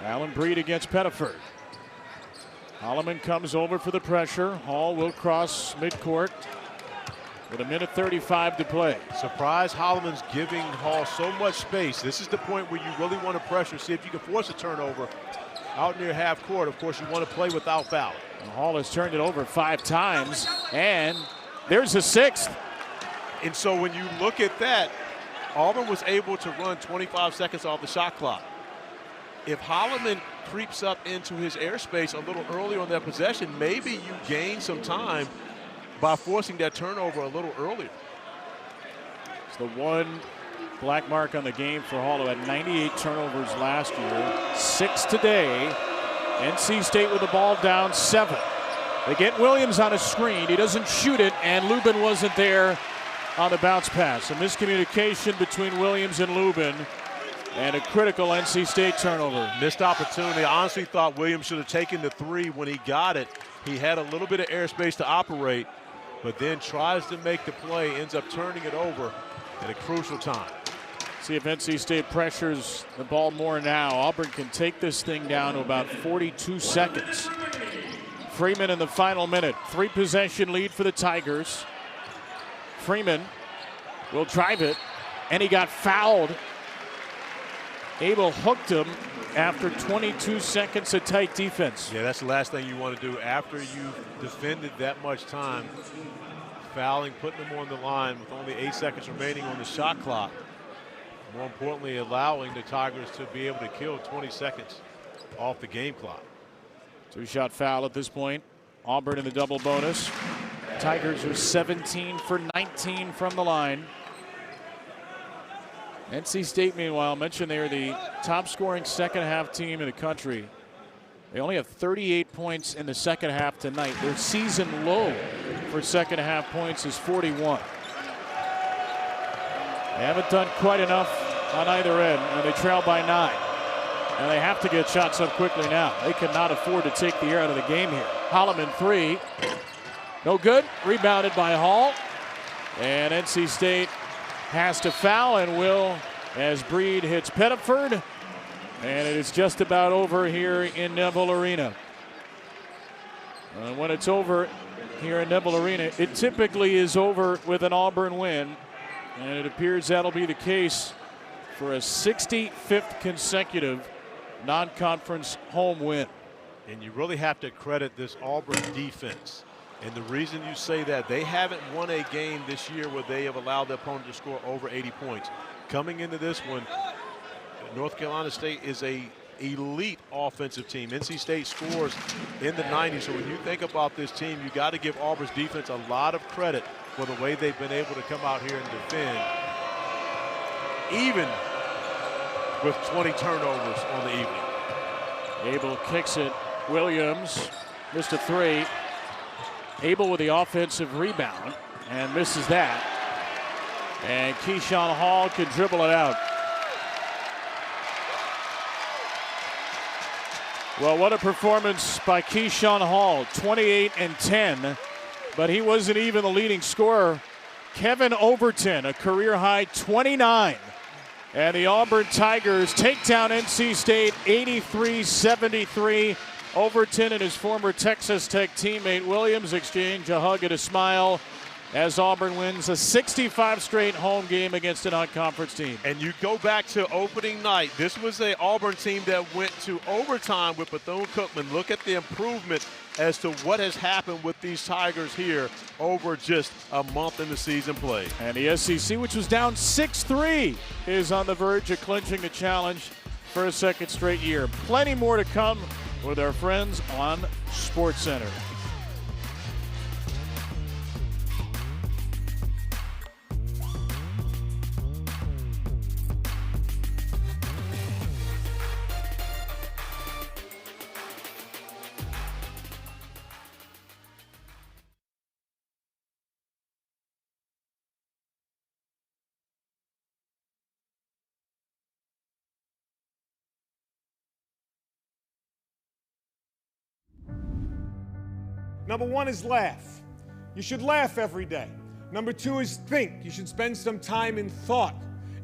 Allen Breed against Pettiford. Holloman comes over for the pressure. Hall will cross midcourt with 1:35 to play. Surprise, Holloman's giving Hall so much space. This is the point where you really want to pressure, see if you can force a turnover out near half court. Of course, you want to play without foul. And Hall has turned it over 5 times, and there's a 6th. And so when you look at that, Auburn was able to run 25 seconds off the shot clock. If Holloman creeps up into his airspace a little early on that possession, maybe you gain some time by forcing that turnover a little earlier. It's the one black mark on the game for Hall, who had 98 turnovers last year, 6 today. NC State with the ball down 7. They get Williams on a screen. He doesn't shoot it, and Lubin wasn't there on the bounce pass. A miscommunication between Williams and Lubin, and a critical NC State turnover. Missed opportunity. I honestly thought Williams should have taken the 3 when he got it. He had a little bit of airspace to operate, but then tries to make the play, ends up turning it over at a crucial time. See if NC State pressures the ball more now. Auburn can take this thing down to about 42 seconds. Freeman in the final minute. 3-possession lead for the Tigers. Freeman will drive it, and he got fouled. Abel hooked him after 22 seconds of tight defense. Yeah, that's the last thing you want to do after you've defended that much time. Fouling, putting them on the line with only 8 seconds remaining on the shot clock. More importantly, allowing the Tigers to be able to kill 20 seconds off the game clock. 2-shot foul at this point. Auburn in the double bonus. Tigers are 17 for 19 from the line. NC State, meanwhile, mentioned they are the top scoring second half team in the country. They only have 38 points in the second half tonight. Their season low for second half points is 41. They haven't done quite enough on either end, and they trail by 9. And they have to get shots up quickly now. They cannot afford to take the air out of the game here. Holloman 3. No good. Rebounded by Hall. And NC State has to foul and will as Breed hits Pettiford. And it is just about over here in Neville Arena. When it's over here in Neville Arena, it typically is over with an Auburn win. And it appears that'll be the case for a 65th consecutive non-conference home win. And you really have to credit this Auburn defense. And the reason you say that, they haven't won a game this year where they have allowed their opponent to score over 80 points. Coming into this one, North Carolina State is a elite offensive team. NC State scores in the 90s. So when you think about this team, you got to give Auburn's defense a lot of credit for the way they've been able to come out here and defend, even with 20 turnovers on the evening. Abel kicks it. Williams missed a 3. Abel with the offensive rebound and misses that. And Keyshawn Hall can dribble it out. Well, what a performance by Keyshawn Hall. 28 and 10. But he wasn't even the leading scorer. Kevin Overton, a career high 29. And the Auburn Tigers take down NC State 83-73. Overton and his former Texas Tech teammate Williams exchange a hug and a smile as Auburn wins a 65 straight home game against a non-conference team. And you go back to opening night. This was an Auburn team that went to overtime with Bethune-Cookman. Look at the improvement as to what has happened with these Tigers here over just a month in the season play. And the SEC, which was down 6-3, is on the verge of clinching the challenge for a second straight year. Plenty more to come with our friends on SportsCenter. Number one is laugh. You should laugh every day. Number two is think. You should spend some time in thought.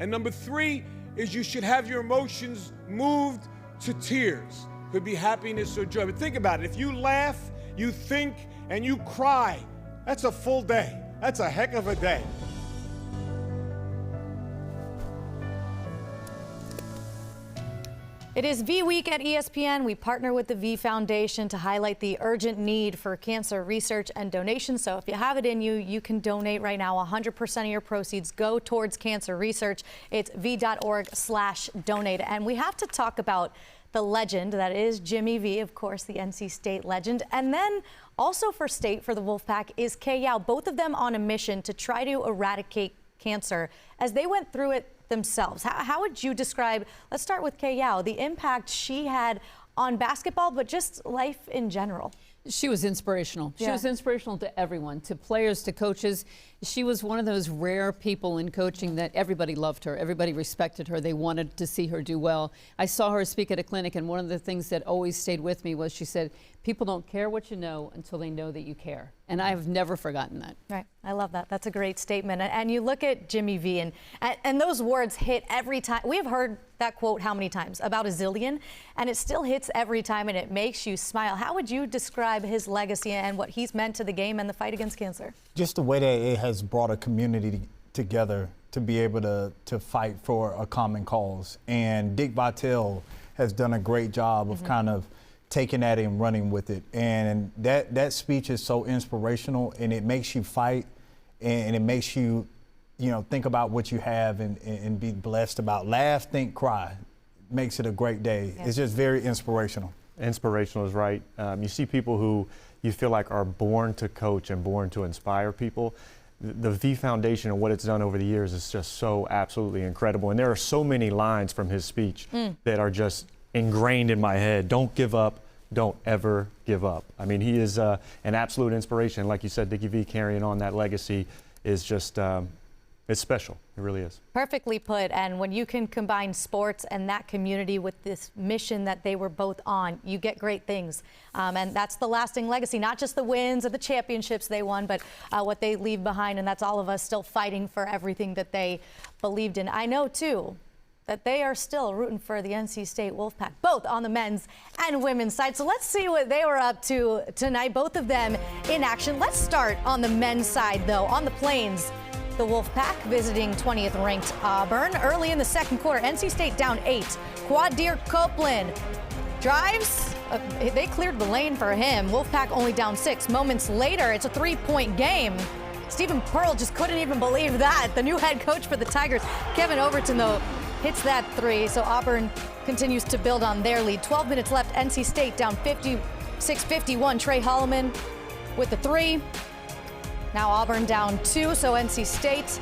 And number three is you should have your emotions moved to tears. Could be happiness or joy. But think about it. If you laugh, you think, and you cry, that's a full day. That's a heck of a day. It is V Week at ESPN. We partner with the V Foundation to highlight the urgent need for cancer research and donations. So if you have it in you, you can donate right now. 100% of your proceeds go towards cancer research. It's v.org/donate. And we have to talk about the legend that is Jimmy V, of course, the NC State legend. And then also for state, for the Wolfpack, is Kay Yow, both of them on a mission to try to eradicate cancer as they went through it themselves. How would you describe, let's start with Kay Yow, the impact she had on basketball, but just life in general? She was inspirational. She was inspirational to everyone, to players, to coaches. She was one of those rare people in coaching that everybody loved her. Everybody respected her. They wanted to see her do well. I saw her speak at a clinic, and one of the things that always stayed with me was she said, people don't care what you know until they know that you care. And I have never forgotten that. Right. I love that. That's a great statement. And you look at Jimmy V, and those words hit every time. We have heard that quote how many times? About a zillion. And it still hits every time, and it makes you smile. How would you describe his legacy and what he's meant to the game and the fight against cancer? Just the way that it has brought a community together to be able to fight for a common cause. And Dick Vitale has done a great job of kind of taking that and running with it. And that speech is so inspirational, and it makes you fight, and it makes you, think about what you have and be blessed about. Laugh, think, cry. Makes it a great day. Yeah. It's just very inspirational. Inspirational is right. You see people who you feel like are born to coach and born to inspire people. The V Foundation and what it's done over the years is just so absolutely incredible. And there are so many lines from his speech that are just ingrained in my head. Don't give up. Don't ever give up. I mean, he is an absolute inspiration. Like you said, Dickie V carrying on that legacy is just, it's special. It really is. Perfectly put. And when you can combine sports and that community with this mission that they were both on, you get great things. And that's the lasting legacy, not just the wins or the championships they won, but what they leave behind. And that's all of us still fighting for everything that they believed in. I know, too, that they are still rooting for the NC State Wolfpack, both on the men's and women's side. So let's see what they were up to tonight, both of them in action. Let's start on the men's side, though. On the Plains, the Wolfpack visiting 20th ranked Auburn. Early in the second quarter, NC State down 8. Quadir Copeland drives. They cleared the lane for him. Wolfpack only down 6. Moments later, it's a 3-point game. Stephen Pearl just couldn't even believe that. The new head coach for the Tigers, Kevin Overton, though, hits that 3, so Auburn continues to build on their lead. 12 minutes left, NC State down 56-51. Trey Holloman with the 3. Now Auburn down 2, so NC State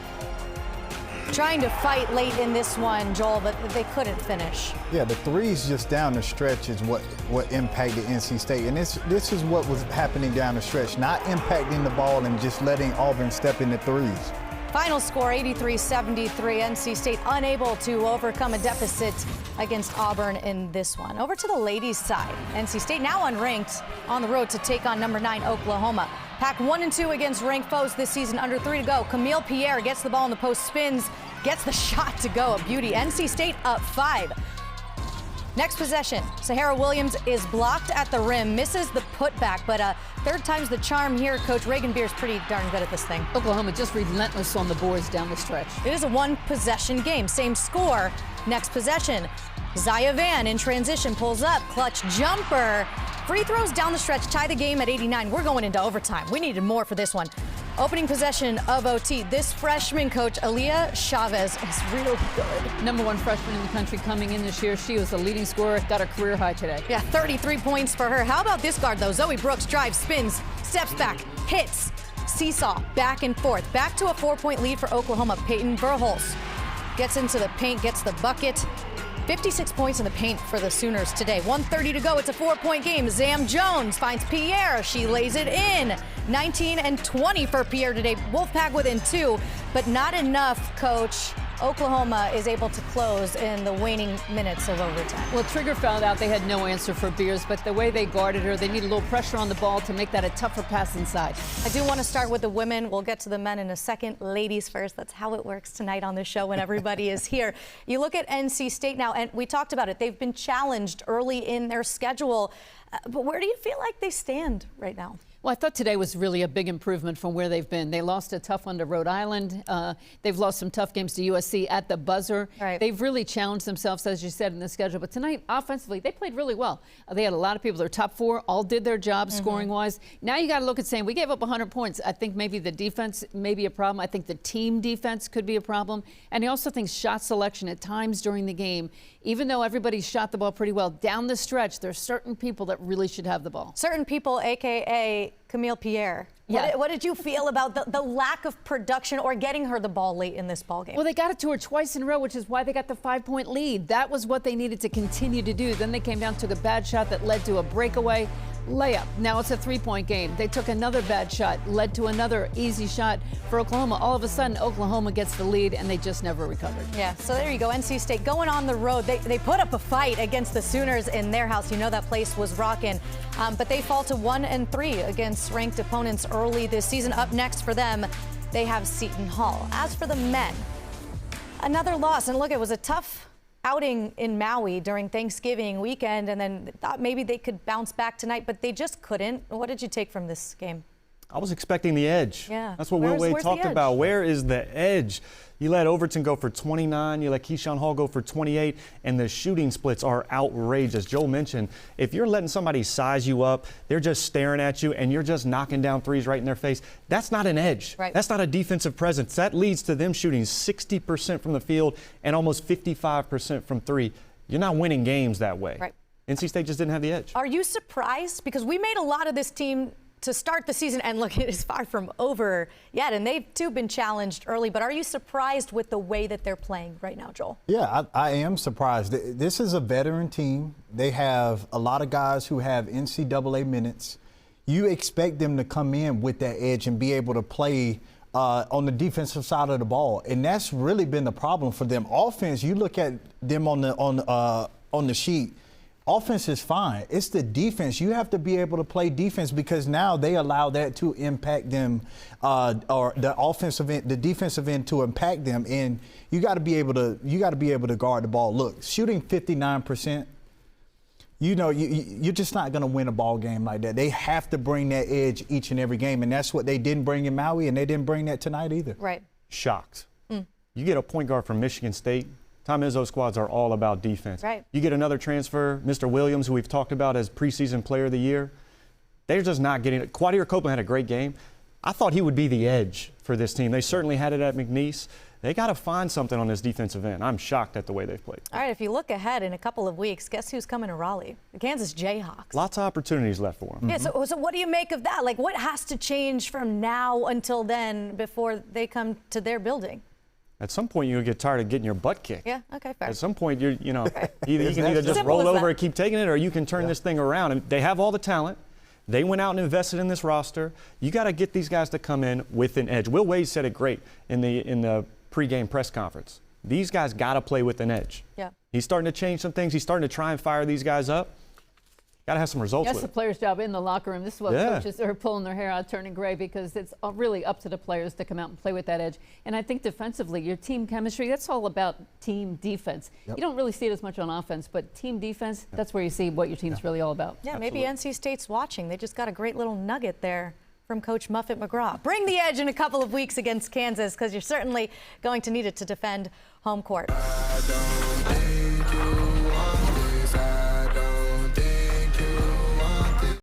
trying to fight late in this one, Joel, but they couldn't finish. Yeah, the 3s just down the stretch is what impacted NC State. And this is what was happening down the stretch, not impacting the ball and just letting Auburn step in the 3s. Final score, 83-73. NC State unable to overcome a deficit against Auburn in this one. Over to the ladies' side. NC State now unranked on the road to take on number 9 Oklahoma. Pack 1-2 against ranked foes this season, under 3 to go. Camille Pierre gets the ball in the post, spins, gets the shot to go. A beauty. NC State up 5. Next possession, Sahara Williams is blocked at the rim, misses the putback, but third time's the charm here. Coach Reagan Beer's pretty darn good at this thing. Oklahoma just relentless on the boards down the stretch. It is a one-possession game, same score. Next possession, Zaya Van in transition pulls up, clutch jumper. Free throws down the stretch, tie the game at 89. We're going into overtime. We needed more for this one. Opening possession of OT. This freshman coach, Aaliyah Chavez, is real good. #1 freshman in the country coming in this year. She was the leading scorer, got a career high today. Yeah, 33 points for her. How about this guard, though? Zoe Brooks drives, spins, steps back, hits, seesaw, back and forth. Back to a 4-point lead for Oklahoma. Peyton Verhulst gets into the paint, gets the bucket. 56 points in the paint for the Sooners today. 1:30 to go. It's a 4-point game. Zam Jones finds Pierre. She lays it in. 19 and 20 for Pierre today. Wolfpack within 2, but not enough, Coach. Oklahoma is able to close in the waning minutes of overtime. Well, Trigger found out they had no answer for Beers, but the way they guarded her, they need a little pressure on the ball to make that a tougher pass inside. I do want to start with the women. We'll get to the men in a second. Ladies first. That's how it works tonight on the show when everybody is here. You look at NC State now, and we talked about it. They've been challenged early in their schedule. But where do you feel like they stand right now? Well, I thought today was really a big improvement from where they've been. They lost a tough one to Rhode Island. They've lost some tough games to USC at the buzzer. Right. They've really challenged themselves, as you said, in the schedule. But tonight, offensively, they played really well. They had a lot of people. Their top 4 all did their job scoring-wise. Now you got to look at saying, we gave up 100 points. I think maybe the defense may be a problem. I think the team defense could be a problem. And I also think shot selection at times during the game, even though everybody shot the ball pretty well, down the stretch, there's certain people that really should have the ball. Certain people, a.k.a. Camille Pierre. Yeah. What did you feel about the lack of production or getting her the ball late in this ball game? Well, they got it to her twice in a row, which is why they got the 5-point lead. That was what they needed to continue to do. Then they came down, took a bad shot that led to a breakaway layup. Now it's a 3-point game. They took another bad shot, led to another easy shot for Oklahoma. All of a sudden, Oklahoma gets the lead, and they just never recovered. Yeah, so there you go. NC State going on the road. They put up a fight against the Sooners in their house. You know that place was rocking. But they fall to 1-3 against ranked opponents early this season. Up next for them, they have Seton Hall. As for the men, another loss. And look, it was a tough outing in Maui during Thanksgiving weekend, and then thought maybe they could bounce back tonight, but they just couldn't. What did you take from this game? I was expecting the edge. Yeah. That's what Will Wade talked about. Where is the edge? You let Overton go for 29, you let Keyshawn Hall go for 28, and the shooting splits are outrageous. Joel mentioned, if you're letting somebody size you up, they're just staring at you, and you're just knocking down threes right in their face, that's not an edge. Right. That's not a defensive presence. That leads to them shooting 60% from the field and almost 55% from three. You're not winning games that way. Right. NC State just didn't have the edge. Are you surprised? Because we made a lot of this team to start the season, and look, it is far from over yet, and they've too been challenged early. But are you surprised with the way that they're playing right now, Joel? Yeah, I am surprised. This is a veteran team. They have a lot of guys who have NCAA minutes. You expect them to come in with that edge and be able to play on the defensive side of the ball, and that's really been the problem for them. Offense, you look at them on the sheet. Offense is fine. It's the defense. You have to be able to play defense because now they allow that to impact them, or the defensive end to impact them. And you got to be able to guard the ball. Look, shooting 59%. You're just not going to win a ball game like that. They have to bring that edge each and every game, and that's what they didn't bring in Maui, and they didn't bring that tonight either. Right. Shocked. You get a point guard from Michigan State. Tom Izzo's squads are all about defense. Right. You get another transfer, Mr. Williams, who we've talked about as preseason player of the year. They're just not getting it. Quadir Copeland had a great game. I thought he would be the edge for this team. They certainly had it at McNeese. They got to find something on this defensive end. I'm shocked at the way they've played. All right, if you look ahead in a couple of weeks, guess who's coming to Raleigh? The Kansas Jayhawks. Lots of opportunities left for them. Yeah, so what do you make of that? Like, what has to change from now until then before they come to their building? At some point, you'll get tired of getting your butt kicked. Yeah, okay, fair. At some point, you can either just roll over and keep taking it, or you can turn this thing around. And they have all the talent. They went out and invested in this roster. You got to get these guys to come in with an edge. Will Wade said it great in the pregame press conference. These guys got to play with an edge. Yeah. He's starting to change some things. He's starting to try and fire these guys up. got to have some results That's with the it. players' job in the locker room. This is what Yeah. coaches are pulling their hair out, turning gray, because it's really up to the players to come out and play with that edge. And I think defensively, your team chemistry, that's all about team defense. Yep. You don't really see it as much on offense, but team defense, that's where you see what your team's really all about. Yeah, maybe NC State's watching. They just got a great little nugget there from Coach Muffet McGraw. Bring the edge in a couple of weeks against Kansas, because you're certainly going to need it to defend home court. I don't need you.